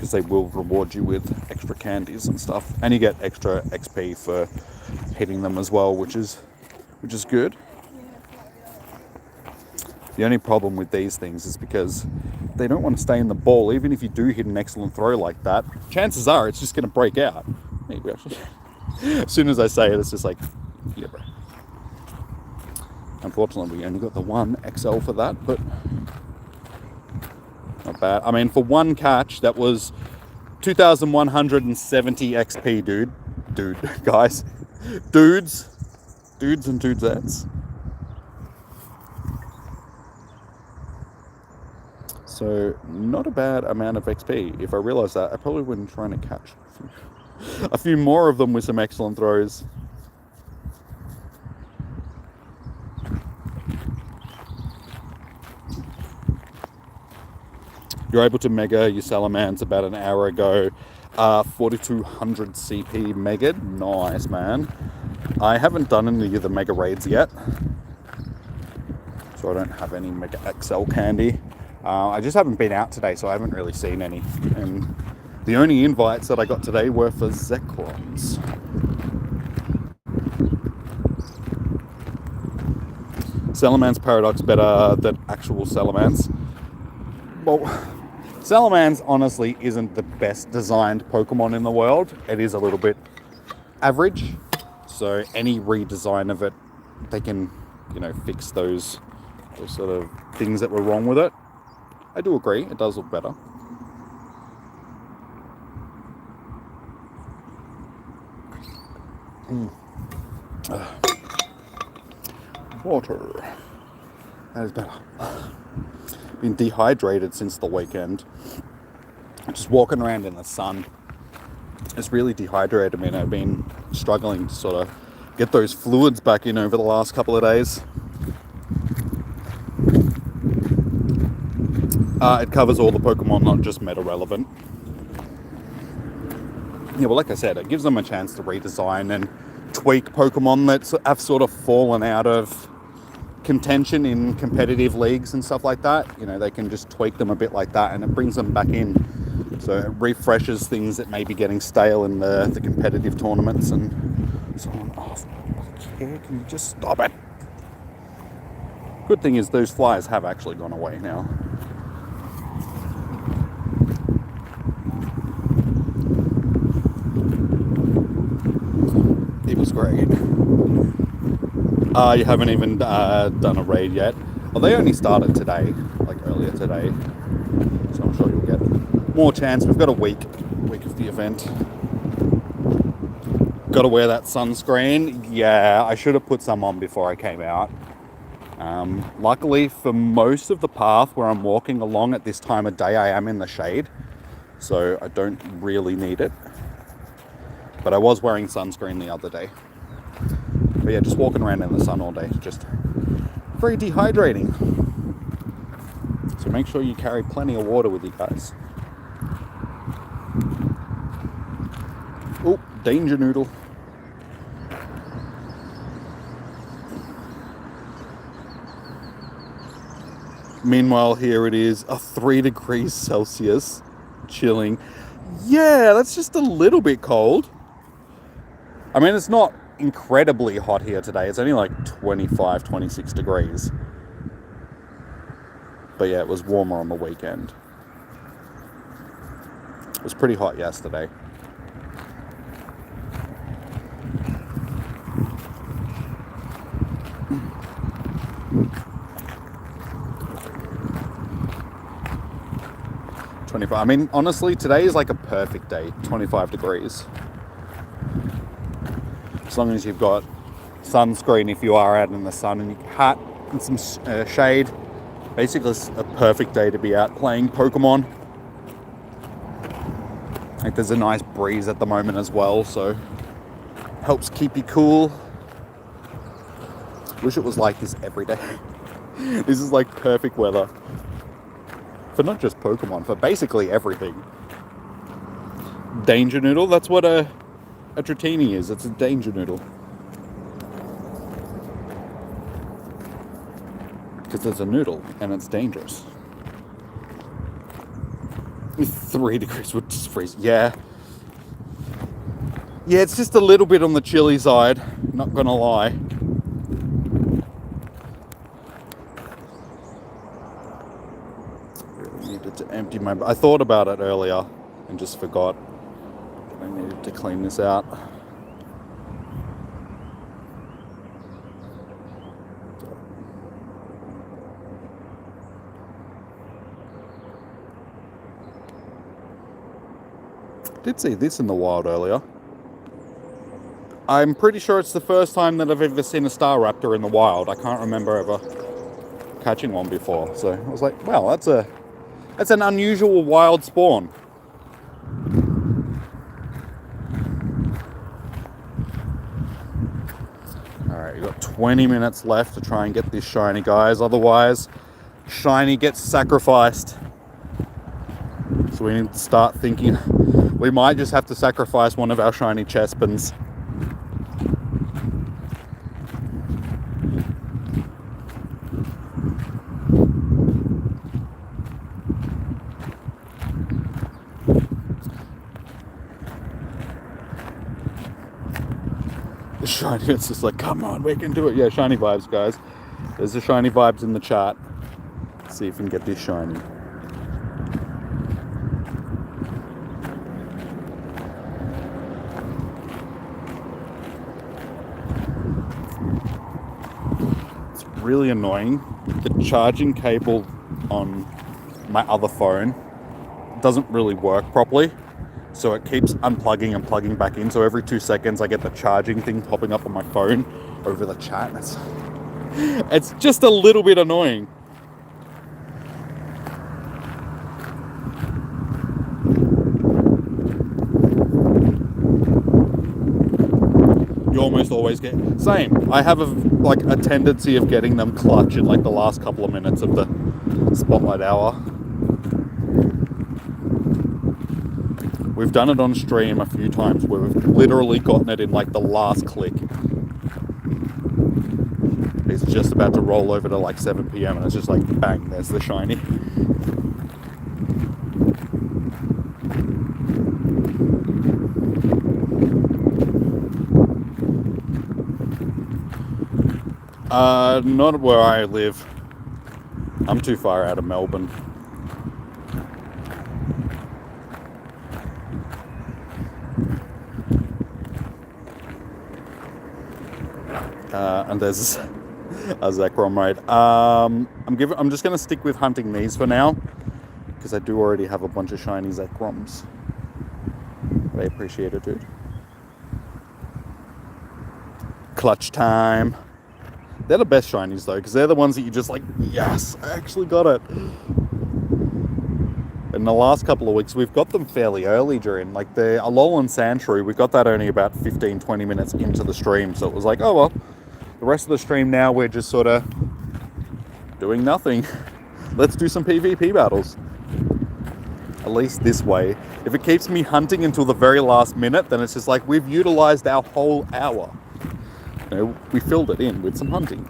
because they will reward you with extra candies and stuff, and you get extra XP for hitting them as well, which is good. The only problem with these things is because they don't want to stay in the ball. Even if you do hit an excellent throw like that, chances are it's just going to break out. Maybe actually. As soon as I say it, it's just like, yeah, bro. Unfortunately, we only got the one XL for that, but not bad. I mean, for one catch, that was 2,170 XP, dude. Dude, guys. Dudes and dudettes. So, not a bad amount of XP. If I realised that, I probably wouldn't try to catch a few more of them with some excellent throws. You're able to mega your Salamence about an hour ago. 4,200 CP mega. Nice, man. I haven't done any of the mega raids yet, so I don't have any mega XL candy. I just haven't been out today, so I haven't really seen any. And the only invites that I got today were for Zekrons. Salamence Paradox better than actual Salamence. Well, Salamence honestly isn't the best designed Pokemon in the world. It is a little bit average. So any redesign of it, they can, fix those sort of things that were wrong with it. I do agree, it does look better. Water. That is better. Been dehydrated since the weekend. Just walking around in the sun. It's really dehydrated me, and I've been struggling to sort of get those fluids back in over the last couple of days. It covers all the Pokemon, not just meta relevant. Yeah, well, like I said, it gives them a chance to redesign and tweak Pokemon that have sort of fallen out of contention in competitive leagues and stuff like that. They can just tweak them a bit like that, and it brings them back in. So it refreshes things that may be getting stale in the competitive tournaments and so on. Oh, can you just stop it? Good thing is those flies have actually gone away now. It was great. You haven't even done a raid yet. Well, they only started today, like earlier today. So I'm sure you'll get more chance. We've got a week of the event. Got to wear that sunscreen. Yeah, I should have put some on before I came out. Luckily, for most of the path where I'm walking along at this time of day, I am in the shade. So I don't really need it. But I was wearing sunscreen the other day. But yeah, just walking around in the sun all day, just very dehydrating. So make sure you carry plenty of water with you guys. Oh, danger noodle. Meanwhile, here it is, 3 degrees Celsius, chilling. Yeah, that's just a little bit cold. I mean, it's not incredibly hot here today. It's only like 25, 26 degrees. But yeah, it was warmer on the weekend. It was pretty hot yesterday. I mean, honestly, today is like a perfect day. 25 degrees. As long as you've got sunscreen if you are out in the sun, and your hat and some shade. Basically, it's a perfect day to be out playing Pokemon. Like, there's a nice breeze at the moment as well, so helps keep you cool. Wish it was like this every day. This is like perfect weather. For not just Pokemon, for basically everything. Danger Noodle, that's what a Dratini is. It's a Danger Noodle. Because it's a noodle and it's dangerous. 3 degrees would just freeze. Yeah. Yeah, it's just a little bit on the chilly side, not gonna lie. Really needed to empty my... I thought about it earlier and just forgot. I needed to clean this out. Did see this in the wild earlier. I'm pretty sure it's the first time that I've ever seen a star raptor in the wild. I can't remember ever catching one before. So I was like, wow, that's an unusual wild spawn. Alright, you've got 20 minutes left to try and get this shiny, guys. Otherwise, shiny gets sacrificed. So we need to start thinking we might just have to sacrifice one of our shiny Chespins. The shiny, it's just like, come on, we can do it. Yeah, shiny vibes, guys. There's the shiny vibes in the chat. Let's see if we can get this shiny. It's really annoying. The charging cable on my other phone doesn't really work properly. So it keeps unplugging and plugging back in. So every 2 seconds I get the charging thing popping up on my phone over the chat. It's just a little bit annoying. You almost always get... Same. I have a tendency of getting them clutch in like the last couple of minutes of the Spotlight Hour. We've done it on stream a few times where we've literally gotten it in like the last click. It's just about to roll over to like 7 PM and it's just like bang, there's the shiny. Not where I live. I'm too far out of Melbourne. And there's a Zekrom raid. I'm just going to stick with hunting these for now because I do already have a bunch of shiny Zekroms. I appreciate it, dude. Clutch time. They're the best shinies though, because they're the ones that you just like, yes, I actually got it. In the last couple of weeks, we've got them fairly early during, like the Alolan Sandshrew, we got that only about 15-20 minutes into the stream, so it was like, oh well, the rest of the stream now we're just sort of doing nothing. Let's do some PvP battles. At least this way. If it keeps me hunting until the very last minute, then it's just like, we've utilized our whole hour. You know, we filled it in with some hunting.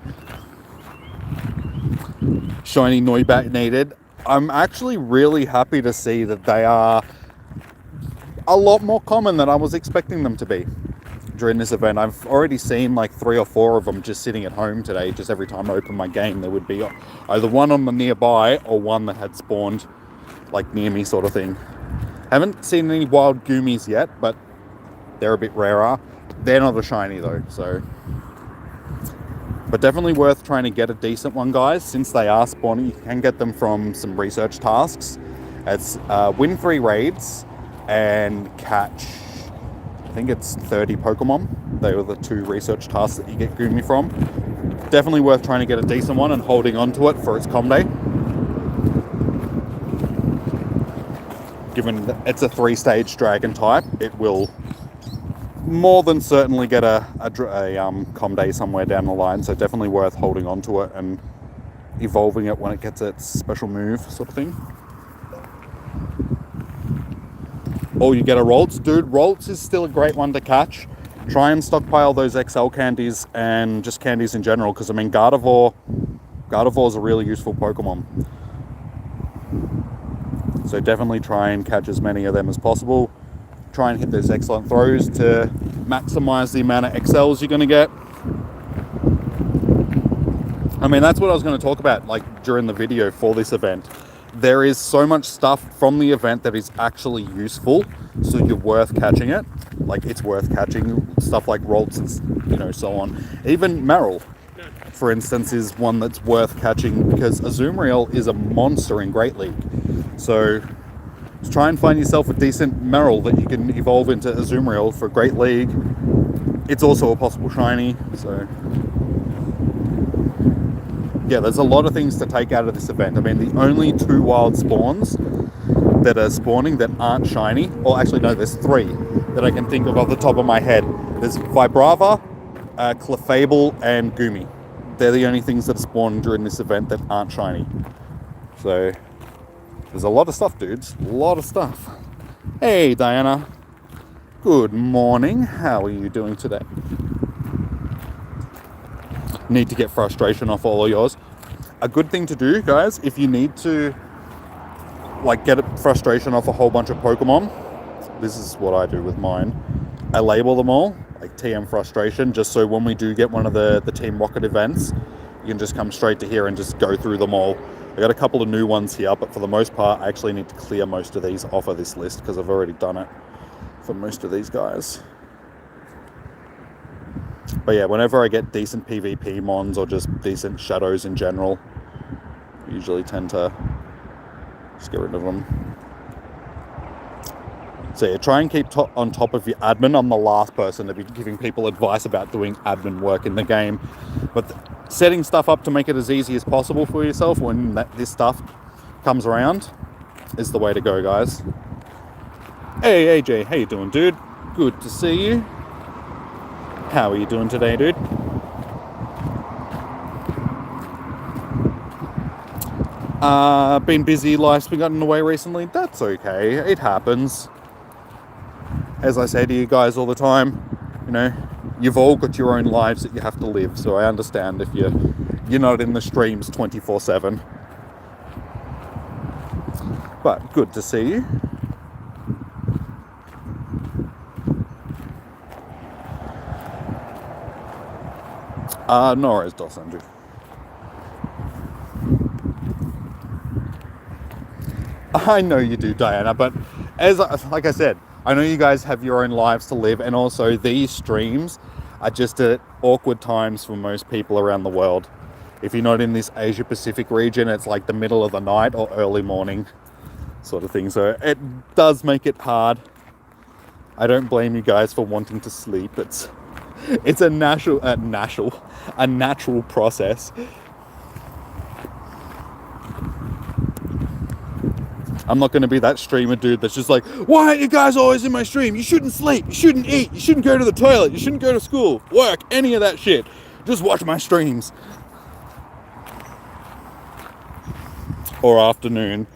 Shiny Noibat needed. I'm actually really happy to see that they are a lot more common than I was expecting them to be during this event. I've already seen like 3 or 4 of them just sitting at home today. Just every time I open my game, there would be either one on the nearby or one that had spawned like near me sort of thing. Haven't seen any wild Goomies yet, but they're a bit rarer. They're not a shiny though, so... But definitely worth trying to get a decent one, guys. Since they are spawning, you can get them from some research tasks. It's win 3 raids and catch, I think it's 30 Pokemon. They were the 2 research tasks that you get Goomy from. Definitely worth trying to get a decent one and holding on to it for its com day. Given that it's a 3-stage dragon type, it will more than certainly get a com day somewhere down the line, so definitely worth holding on to it and evolving it when it gets its special move sort of thing. Oh, you get a Roltz? Dude, Roltz is still a great one to catch. Try and stockpile those XL candies and just candies in general, because I mean Gardevoir is a really useful Pokemon. So definitely try and catch as many of them as possible. Try and hit those excellent throws to maximize the amount of XLs you're going to get. I mean, that's what I was going to talk about, like, during the video for this event. There is so much stuff from the event that is actually useful, so you're worth catching it. Like, it's worth catching stuff like Rolts and, you know, so on. Even Meryl, for instance, is one that's worth catching because Azumarill is a monster in Great League. So try and find yourself a decent Meryl that you can evolve into Azumarill for Great League. It's also a possible shiny, so yeah, there's a lot of things to take out of this event. I mean, the only 2 wild spawns that are spawning that aren't shiny, or actually no, there's 3 that I can think of off the top of my head. There's Vibrava, Clefable, and Goomy. They're the only things that are spawning during this event that aren't shiny. So there's a lot of stuff, dudes. A lot of stuff. Hey, Diana. Good morning. How are you doing today? Need to get frustration off all of yours. A good thing to do, guys, if you need to like get frustration off a whole bunch of Pokemon, this is what I do with mine. I label them all like TM frustration, just so when we do get one of the Team Rocket events, you can just come straight to here and just go through them all. I got a couple of new ones here, but for the most part I actually need to clear most of these off of this list because I've already done it for most of these guys. But yeah, whenever I get decent PvP mons or just decent shadows in general, I usually tend to just get rid of them. So yeah, try and keep on top of your admin. I'm the last person to be giving people advice about doing admin work in the game. But setting stuff up to make it as easy as possible for yourself when this stuff comes around is the way to go, guys. Hey AJ, how you doing, dude? Good to see you. How are you doing today, dude? Been busy, life's been gotten away recently. That's okay, it happens. As I say to you guys all the time, you know, you've all got your own lives that you have to live, so I understand if you're not in the streams 24/7. But good to see you. No worries, Dos Andrew. I know you do, Diana, but like I said, I know you guys have your own lives to live, and also these streams are just at awkward times for most people around the world. If you're not in this Asia Pacific region, it's like the middle of the night or early morning sort of thing, so it does make it hard. I don't blame you guys for wanting to sleep. It's a natural process. I'm not going to be that streamer dude that's just like, why aren't you guys always in my stream? You shouldn't sleep, you shouldn't eat, you shouldn't go to the toilet, you shouldn't go to school, work, any of that shit. Just watch my streams. Or afternoon.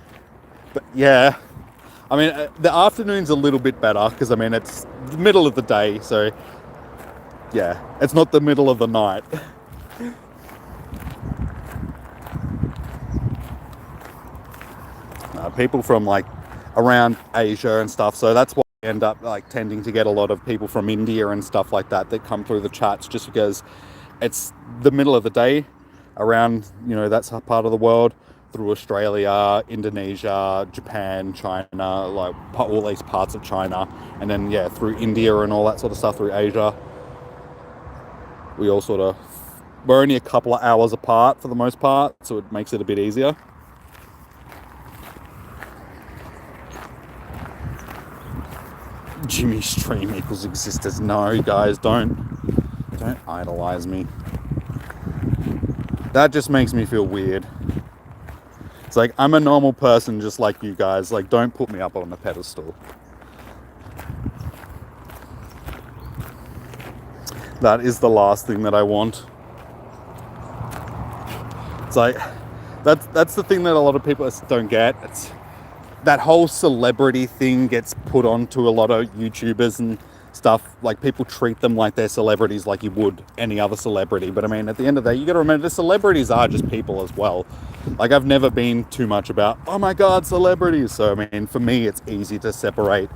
But yeah, I mean, the afternoon's a little bit better because, I mean, it's the middle of the day, so yeah, it's not the middle of the night. People from like around Asia and stuff, so that's why I end up like tending to get a lot of people from India and stuff like that come through the chats, just because it's the middle of the day around, you know, that's part of the world, through Australia, Indonesia, Japan, China, like all these parts of China, and then yeah, through India and all that sort of stuff, through Asia. We're only a couple of hours apart for the most part, so it makes it a bit easier. Jimmy stream equals existence. No, guys, don't idolize me. That just makes me feel weird. It's like, I'm a normal person just like you guys. Like, don't put me up on a pedestal. That is the last thing that I want. It's like, that's the thing that a lot of people don't get. It's that whole celebrity thing gets put onto a lot of YouTubers and stuff. Like, people treat them like they're celebrities, like you would any other celebrity. But I mean, at the end of the day, you got to remember the celebrities are just people as well. Like, I've never been too much about, oh my God, celebrities. So, I mean, for me, it's easy to separate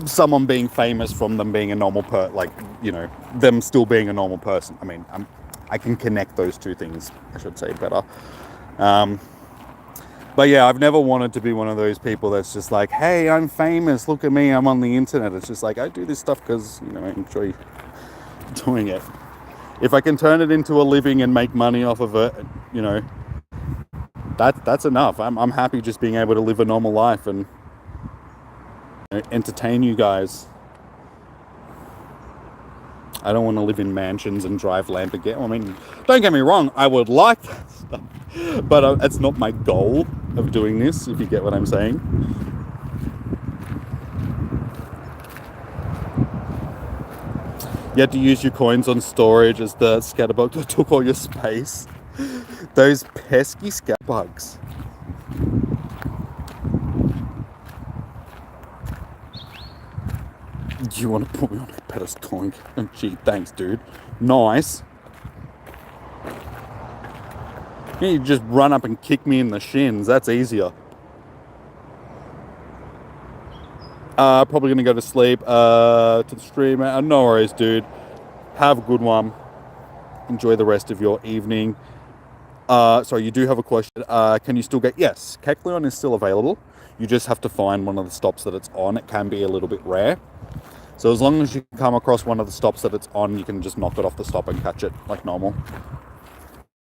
someone being famous from them being a normal them still being a normal person. I mean, I can connect those two things, I should say, better. But yeah, I've never wanted to be one of those people that's just like, hey, I'm famous, look at me, I'm on the internet. It's just like, I do this stuff because, I enjoy doing it. If I can turn it into a living and make money off of it, that's enough. I'm happy just being able to live a normal life and entertain you guys. I don't want to live in mansions and drive Lamborghini. I mean, don't get me wrong, I would like that stuff, but it's not my goal of doing this, if you get what I'm saying. You had to use your coins on storage as the scatterbug took all your space. Those pesky scatterbugs. Do you want to put me on a pedestal? Gee, thanks, dude. Nice. You just run up and kick me in the shins. That's easier. Probably going to go to sleep to the stream. No worries, dude. Have a good one. Enjoy the rest of your evening. Sorry, you do have a question. Can you still get... Yes, Kecleon is still available. You just have to find one of the stops that it's on. It can be a little bit rare. So as long as you come across one of the stops that it's on, you can just knock it off the stop and catch it like normal.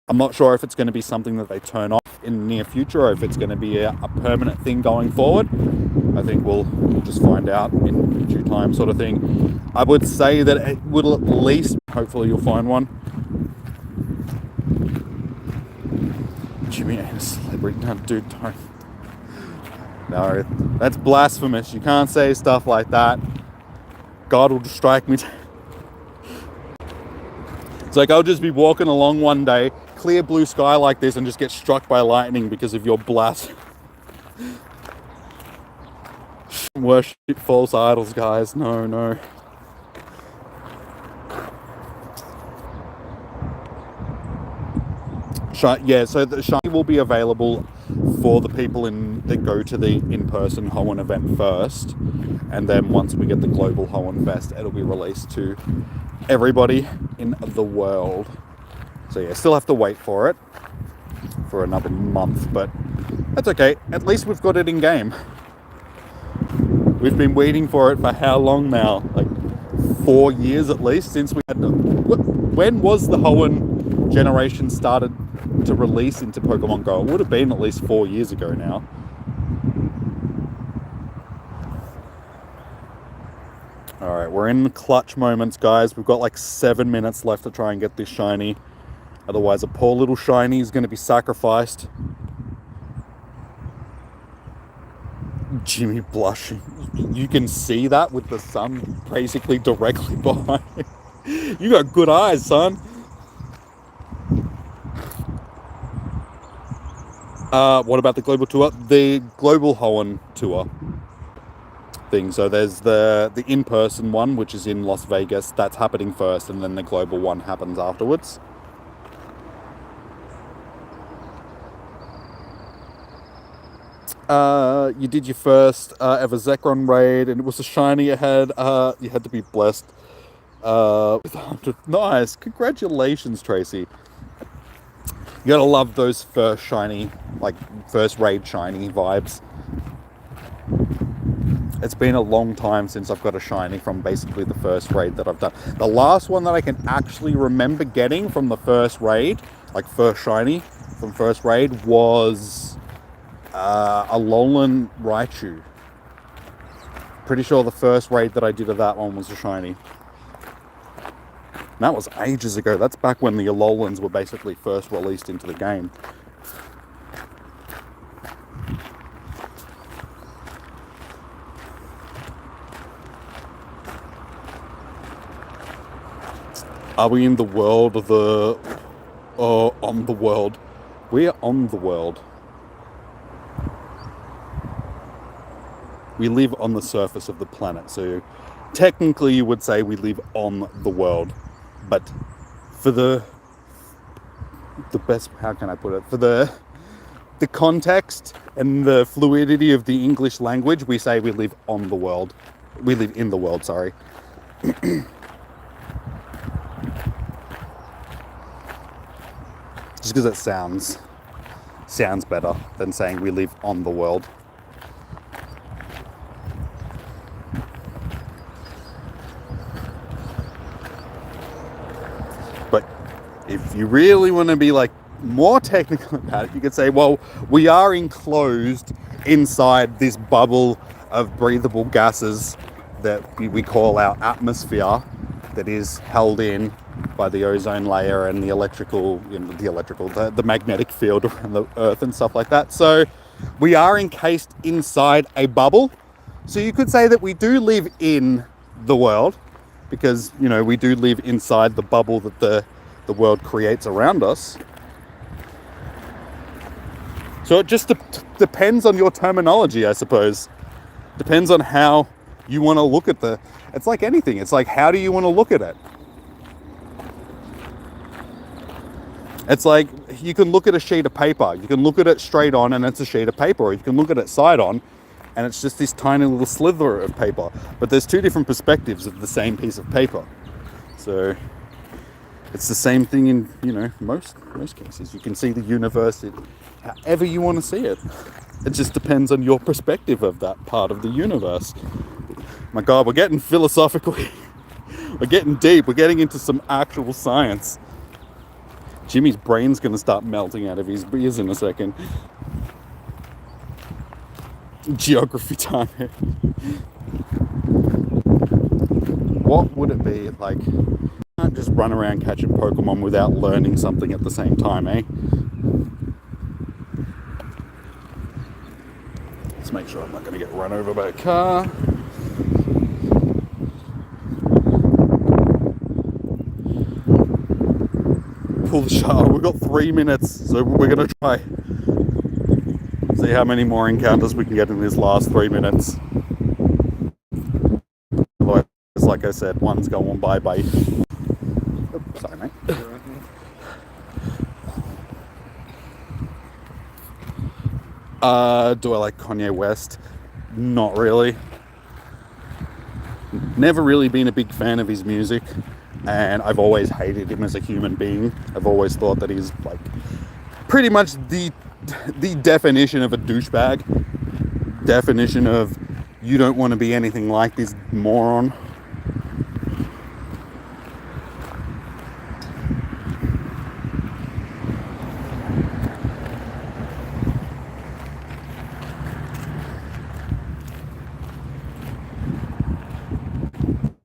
I'm not sure if it's going to be something that they turn off in the near future or if it's going to be a permanent thing going forward. I think we'll just find out in due time, sort of thing. I would say that it will at least, hopefully you'll find one. Jimmy ain't a celebrity. No, dude, don't. No, that's blasphemous. You can't say stuff like that. God will just strike me. It's like I'll just be walking along one day, clear blue sky like this, and just get struck by lightning because of your blast. Worship false idols, guys. No. Yeah, so the shiny will be available for the people that go to the in-person Hoenn event first, and then once we get the global Hoenn Fest, it'll be released to everybody in the world. So yeah, still have to wait for it for another month, but that's okay. At least we've got it in game. We've been waiting for it for how long now? Like 4 years at least since we had to... When was the Hoenn generation started to release into Pokemon Go? It would have been at least 4 years ago now. Alright, we're in the clutch moments, guys. We've got like 7 minutes left to try and get this shiny. Otherwise, a poor little shiny is going to be sacrificed. Jimmy blushing. You can see that with the sun basically directly behind. You got good eyes, son. What about the global tour? The global Hoenn tour thing. So there's the in-person one, which is in Las Vegas. That's happening first, and then the global one happens afterwards. You did your first ever Zekrom raid, and it was a shiny you had. You had to be blessed with 100. Nice. Congratulations, Tracy. You gotta love those first shiny, like first raid shiny vibes. It's been a long time since I've got a shiny from basically the first raid that I've done. The last one that I can actually remember getting from the first raid, like first shiny from first raid, was a Alolan Raichu. Pretty sure the first raid that I did of that one was a shiny. And that was ages ago. That's back when the Alolans were basically first released into the game. Are we in the world of the... on the world. We are on the world. We live on the surface of the planet, so technically you would say we live on the world. But for the how can I put it? For the context and the fluidity of the English language, we say we live on the world. We live in the world, sorry. Just because it sounds better than saying we live on the world. But if you really want to be like more technical about it, you could say, well, we are enclosed inside this bubble of breathable gases that we call our atmosphere, that is held in by the ozone layer and the magnetic field around the earth and stuff like that. So we are encased inside a bubble. So you could say that we do live in the world, because, you know, we do live inside the bubble that the world creates around us. So it just depends on your terminology, I suppose. Depends on how you want to look at it's like anything. It's like, how do you want to look at it? It's like, you can look at a sheet of paper. You can look at it straight on and it's a sheet of paper. Or you can look at it side on and it's just this tiny little slither of paper. But there's two different perspectives of the same piece of paper. So it's the same thing in, you know, most cases. You can see the universe however you want to see it. It just depends on your perspective of that part of the universe. My God, we're getting philosophical. We're getting deep. We're getting into some actual science. Jimmy's brain's going to start melting out of his ears in a second. Geography time. What would it be like? You can't just run around catching Pokemon without learning something at the same time, eh? Let's make sure I'm not going to get run over by a car. Pull the shuttle. We've got 3 minutes, so we're going to try. See how many more encounters we can get in this last 3 minutes. Otherwise, like I said, one's going bye-bye. Oops, sorry, mate. Do I like Kanye West? Not really. Never really been a big fan of his music, and I've always hated him as a human being. I've always thought that he's like pretty much the definition of a douchebag. Definition of, you don't want to be anything like this moron.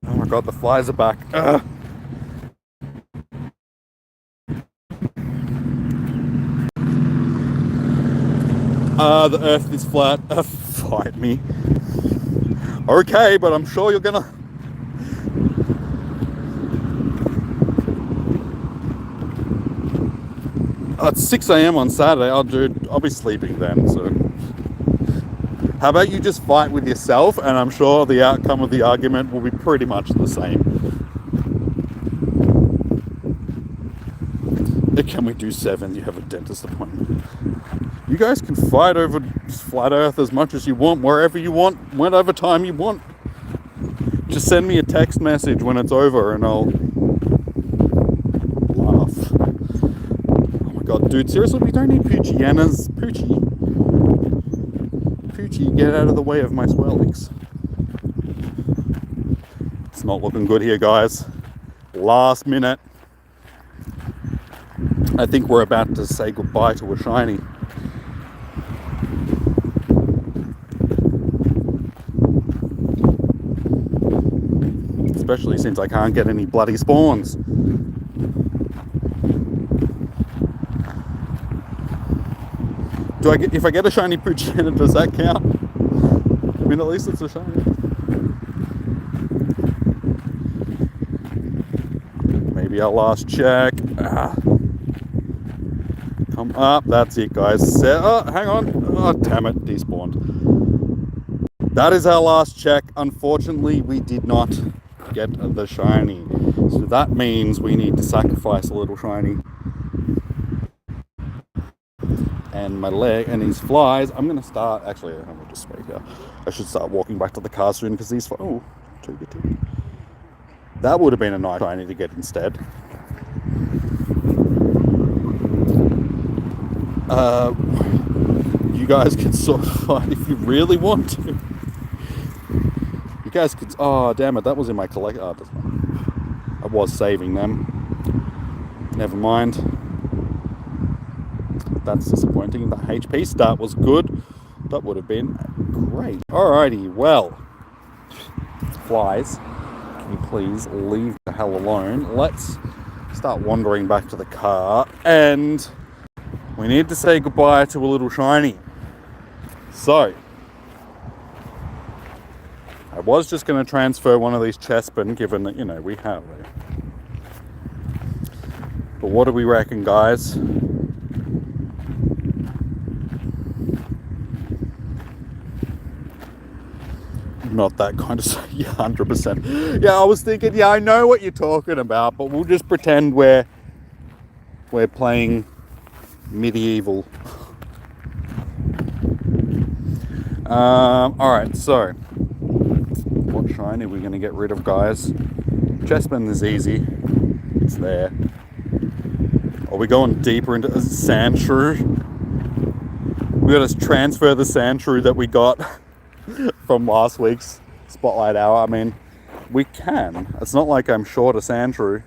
Oh my God, the flies are back. Ugh. The earth is flat. Fight me. Okay, but I'm sure you're gonna... It's 6 a.m. on Saturday. I'll be sleeping then, so... How about you just fight with yourself, and I'm sure the outcome of the argument will be pretty much the same. Can we do 7? You have a dentist appointment. You guys can fight over flat earth as much as you want, wherever you want, whatever time you want. Just send me a text message when it's over and I'll laugh. Oh my God, dude, seriously, we don't need Poochieannas. Poochie, get out of the way of my Swirlix. It's not looking good here, guys. Last minute. I think we're about to say goodbye to a shiny. Especially since I can't get any bloody spawns. If I get a shiny Poochyena, does that count? I mean, at least it's a shiny. Maybe our last check. Come up, that's it, guys. Oh, hang on. Oh, damn it, despawned. That is our last check. Unfortunately, we did not get the shiny. So that means we need to sacrifice a little shiny. and my leg and these flies. I'm gonna start. Actually, I'm gonna just wait here. I should start walking back to the car soon because these. Oh, that would have been a nice shiny to get instead. You guys can sort of find if you really want to. You guys could. Oh, damn it! That was in my collection. Oh, I was saving them. Never mind. That's disappointing. The HP start was good. That would have been great. Alrighty, well, flies, can you please leave the hell alone? Let's start wandering back to the car, and we need to say goodbye to a little shiny. So, I was just going to transfer one of these Chespin, given that, you know, we have it. But what do we reckon, guys? Not that kind of... Yeah, 100%. Yeah, I was thinking, yeah, I know what you're talking about, but we'll just pretend we're playing medieval. Alright, so what shiny are we going to get rid of, guys? Chespin is easy. It's there. Are we going deeper into a Sandshrew? We got to transfer the Sandshrew that we got from last week's Spotlight Hour. I mean, we can. It's not like I'm short a Sandshrew.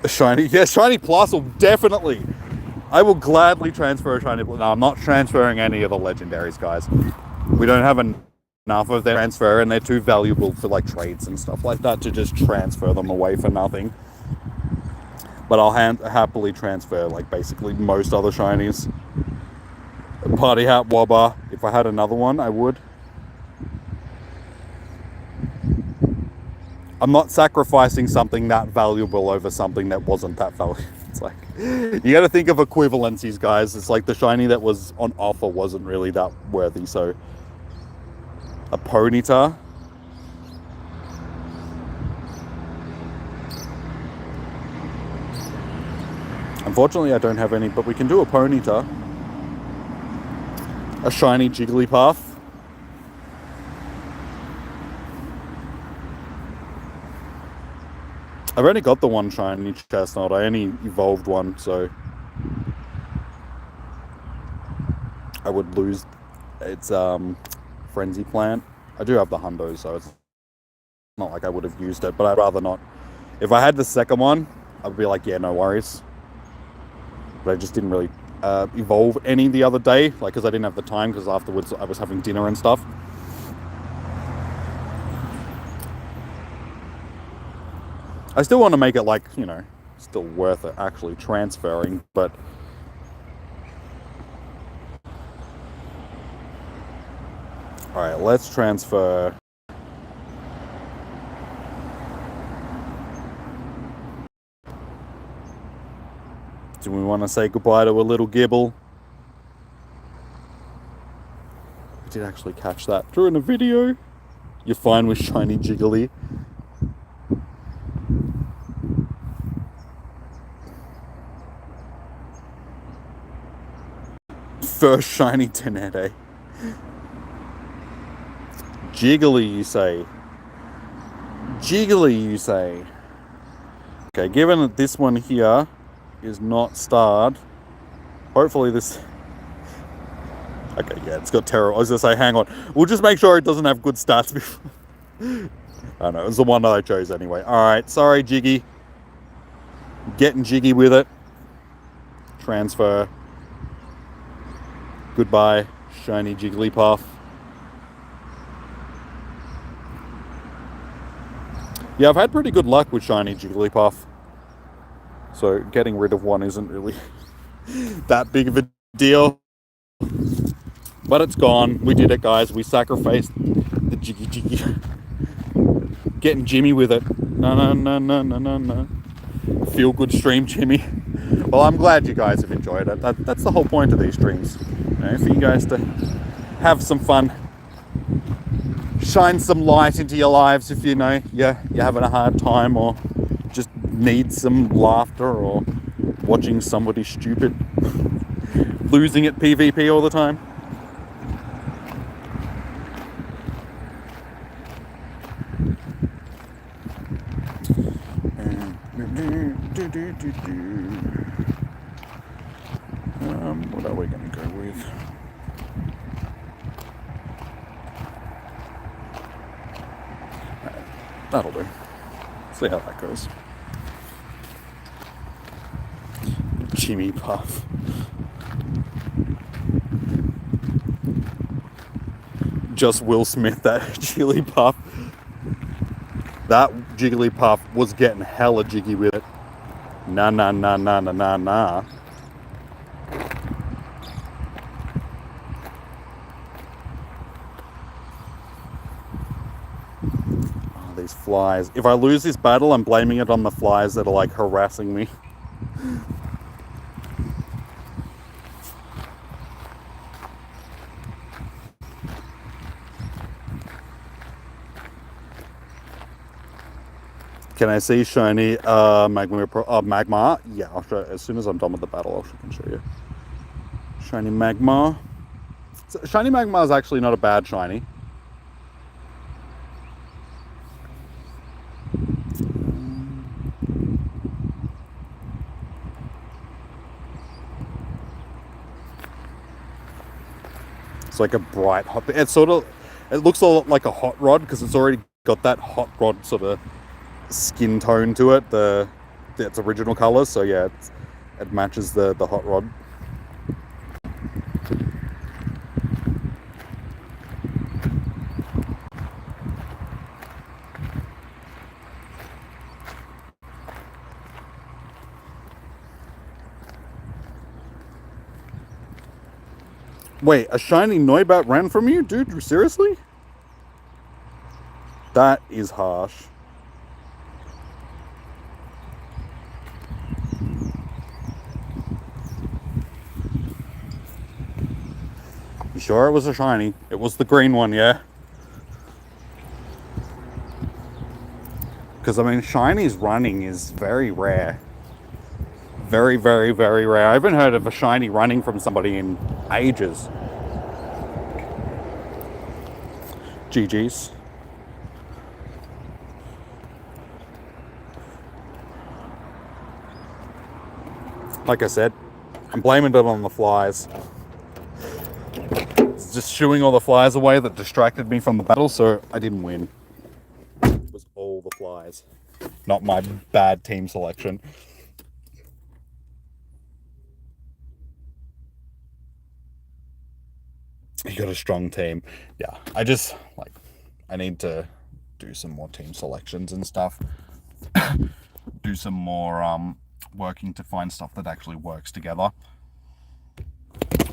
A shiny, yeah, shiny plus will definitely. I will gladly transfer a shiny. No, I'm not transferring any of the legendaries, guys. We don't have enough of their transfer, and they're too valuable for like trades and stuff like that to just transfer them away for nothing. But I'll happily transfer like basically most other shinies. Party Hat Wobber. If I had another one, I would. I'm not sacrificing something that valuable over something that wasn't that valuable. It's like, you got to think of equivalencies, guys. It's like the shiny that was on offer wasn't really that worthy. So, a Ponyta. Unfortunately, I don't have any, but we can do a Ponyta. A shiny Jigglypuff. I've only got the one shiny Chestnut. I only evolved one, so I would lose its Frenzy Plant. I do have the Hundo, so it's not like I would have used it, but I'd rather not. If I had the second one, I'd be like, yeah, no worries. But I just didn't really evolve any the other day, like, because I didn't have the time, because afterwards I was having dinner and stuff. I still want to make it, like, you know, still worth it actually transferring, but alright, let's transfer. Do we want to say goodbye to a little Gibble? I did actually catch that during a video. You're fine with shiny Jiggly. First shiny Tenete. Jiggly, you say? Jiggly, you say? Okay, given that this one here is not starred, hopefully this... Okay, yeah, it's got terrible... I was going to say, hang on. We'll just make sure it doesn't have good stats before... I know, it was the one that I chose anyway. Alright, sorry, Jiggy. Getting jiggy with it. Transfer. Goodbye, shiny Jigglypuff. Yeah, I've had pretty good luck with shiny Jigglypuff. So getting rid of one isn't really that big of a deal. But it's gone. We did it, guys. We sacrificed the Jiggy. Getting Jimmy with it. No. Feel good stream, Jimmy. Well, I'm glad you guys have enjoyed it. That's the whole point of these streams. You know, for you guys to have some fun. Shine some light into your lives if you know you're having a hard time or just need some laughter or watching somebody stupid losing at PvP all the time. What are we going to go with? That'll do. See how that goes. Jimmy Puff. Just Will Smith, that Jigglypuff. That Jigglypuff was getting hella jiggy with it. Nah. Oh, these flies. If I lose this battle, I'm blaming it on the flies that are like harassing me. Can I see shiny Magmar? Yeah, I'll show as soon as I'm done with the battle. I can show you. Shiny Magmar. So, shiny Magmar is actually not a bad shiny. It's like a bright hot. It's sort of. It looks a lot like a hot rod because it's already got that hot rod sort of skin tone to it, its original color. So yeah, it matches the hot rod. Wait, a shiny Noibat ran from you? Dude, seriously? That is harsh. You sure it was a shiny? It was the green one, yeah? Because, I mean, shinies running is very rare. Very, very, very rare. I haven't heard of a shiny running from somebody in ages. GG's. Like I said, I'm blaming it on the flies. It's just shooing all the flies away that distracted me from the battle, so I didn't win. It was all the flies, not my bad team selection. You got a strong team. Yeah, I need to do some more team selections and stuff. Do some more working to find stuff that actually works together.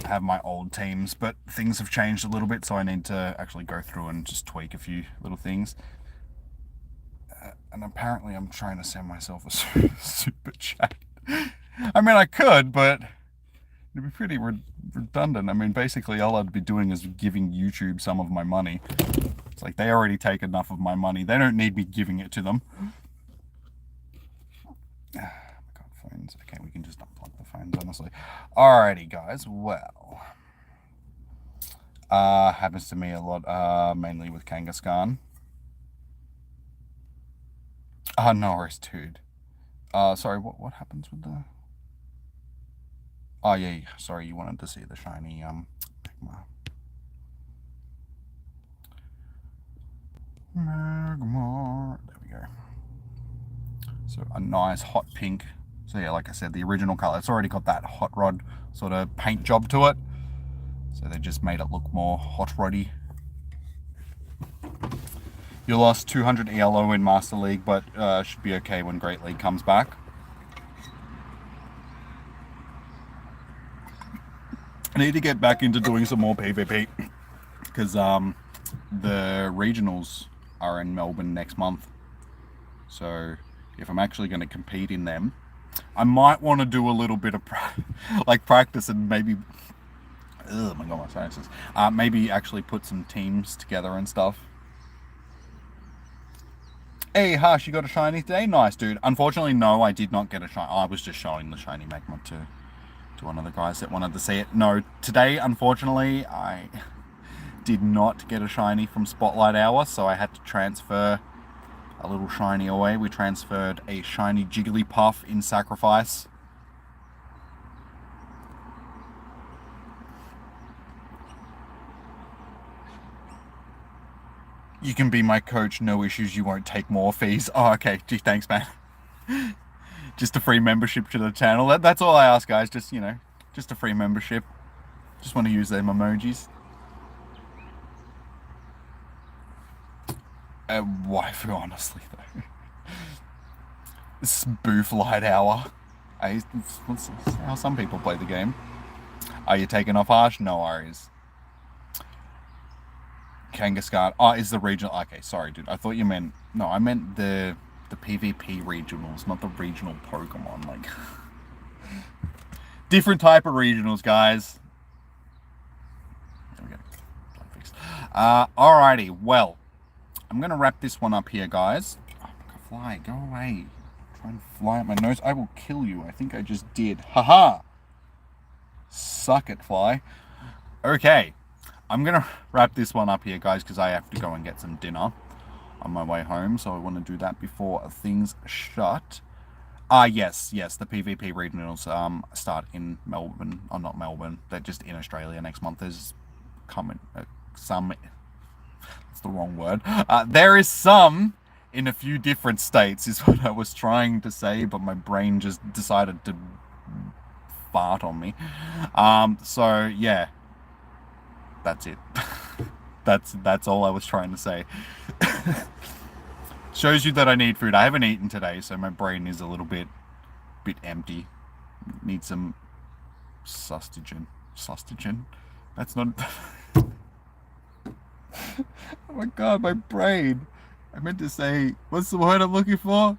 I have my old teams, but things have changed a little bit, so I need to actually go through and just tweak a few little things. And apparently I'm trying to send myself a super chat. I mean, I could, but it'd be pretty redundant. I mean, basically all I'd be doing is giving YouTube some of my money. It's like they already take enough of my money. They don't need me giving it to them. God, phones. Okay, we can just unplug the phones, honestly. Alrighty, guys. Well, happens to me a lot, mainly with Kangaskhan. Norris, dude. Sorry, what happens with the... Oh, yeah, sorry, you wanted to see the shiny, Magmar. There we go. So, a nice hot pink. So, yeah, like I said, the original color. It's already got that hot rod sort of paint job to it. So, they just made it look more hot roddy. You lost 200 ELO in Master League, but should be okay when Great League comes back. I need to get back into doing some more PvP because the regionals are in Melbourne next month. So if I'm actually going to compete in them, I might want to do a little bit of practice and maybe, oh my god, my sinuses. Maybe actually put some teams together and stuff. Hey, Hush, you got a shiny today? Nice, dude. Unfortunately, no, I did not get a shiny. I was just showing the shiny magma to one of the guys that wanted to see it. No, today, unfortunately, I did not get a shiny from Spotlight Hour, so I had to transfer a little shiny away. We transferred a shiny Jigglypuff in Sacrifice. You can be my coach, no issues, you won't take more fees. Oh, okay. Gee, thanks, man. Just a free membership to the channel. That's all I ask, guys. Just, just a free membership. Just want to use them emojis. Waifu, honestly, though. Spoof light hour. That's how some people play the game. Are you taking off Harsh? No worries. Kangaskhan. Oh, is the regional. Okay, sorry, dude. I thought you meant. No, I meant the PvP regionals, not the regional Pokemon. Like, different type of regionals, guys. There we go. Alrighty. Well, I'm gonna wrap this one up here, guys. Oh, fly, go away. Try and fly at my nose. I will kill you. I think I just did. Haha. Suck it, fly. Okay. I'm going to wrap this one up here, guys, because I have to go and get some dinner on my way home. So I want to do that before things shut. Yes, the PvP regionals start in Melbourne. Oh, not Melbourne. They're just in Australia next month. There's coming some... That's the wrong word. There is some in a few different states is what I was trying to say, but my brain just decided to fart on me. So, yeah. That's it. That's all I was trying to say. Shows you that I need food. I haven't eaten today, so my brain is a little bit empty. Need some sustagen. That's not... Oh my god, my brain. I meant to say, what's the word I'm looking for?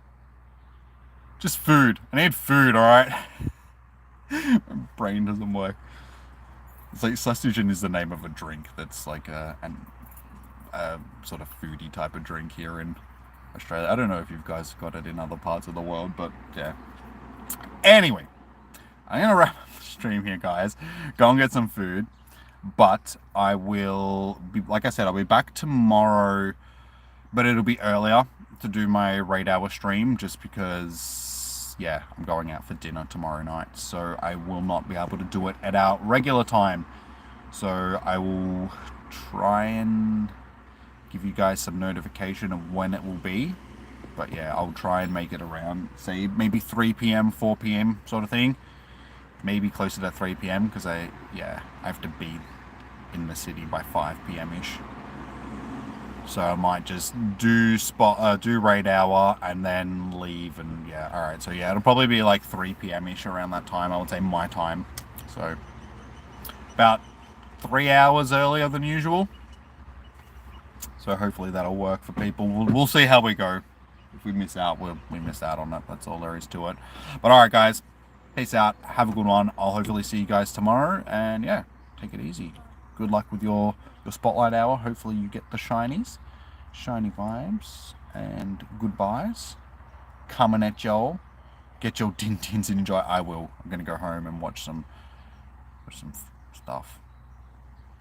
Just food. I need food, alright? My brain doesn't work. It's like sustagen is the name of a drink that's like a sort of foodie type of drink here in Australia. I don't know if you guys got it in other parts of the world, but yeah. Anyway, I'm going to wrap up the stream here, guys. Go and get some food. But I will be, like I said, I'll be back tomorrow, but it'll be earlier to do my raid hour stream just because, yeah, I'm going out for dinner tomorrow night. So I will not be able to do it at our regular time. So I will try and give you guys some notification of when it will be. But yeah, I'll try and make it around, say, maybe 3 p.m., 4 p.m. sort of thing. Maybe closer to 3 p.m. because I have to be in the city by 5 p.m.-ish. So I might just do raid hour and then leave and yeah, alright. So yeah, it'll probably be like 3 p.m.-ish around that time, I would say my time. So about 3 hours earlier than usual. So hopefully that'll work for people. We'll see how we go. If we miss out, we miss out on it. That's all there is to it. But alright guys, peace out. Have a good one. I'll hopefully see you guys tomorrow. And yeah, take it easy. Good luck with your spotlight hour. Hopefully you get the shinies. Shiny vibes. And goodbyes. Coming at y'all. Get your din-tins and enjoy. I will. I'm going to go home and watch some stuff.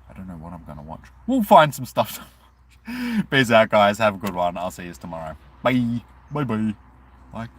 I don't know what I'm going to watch. We'll find some stuff to watch. Peace out, guys. Have a good one. I'll see you tomorrow. Bye. Bye-bye. Like.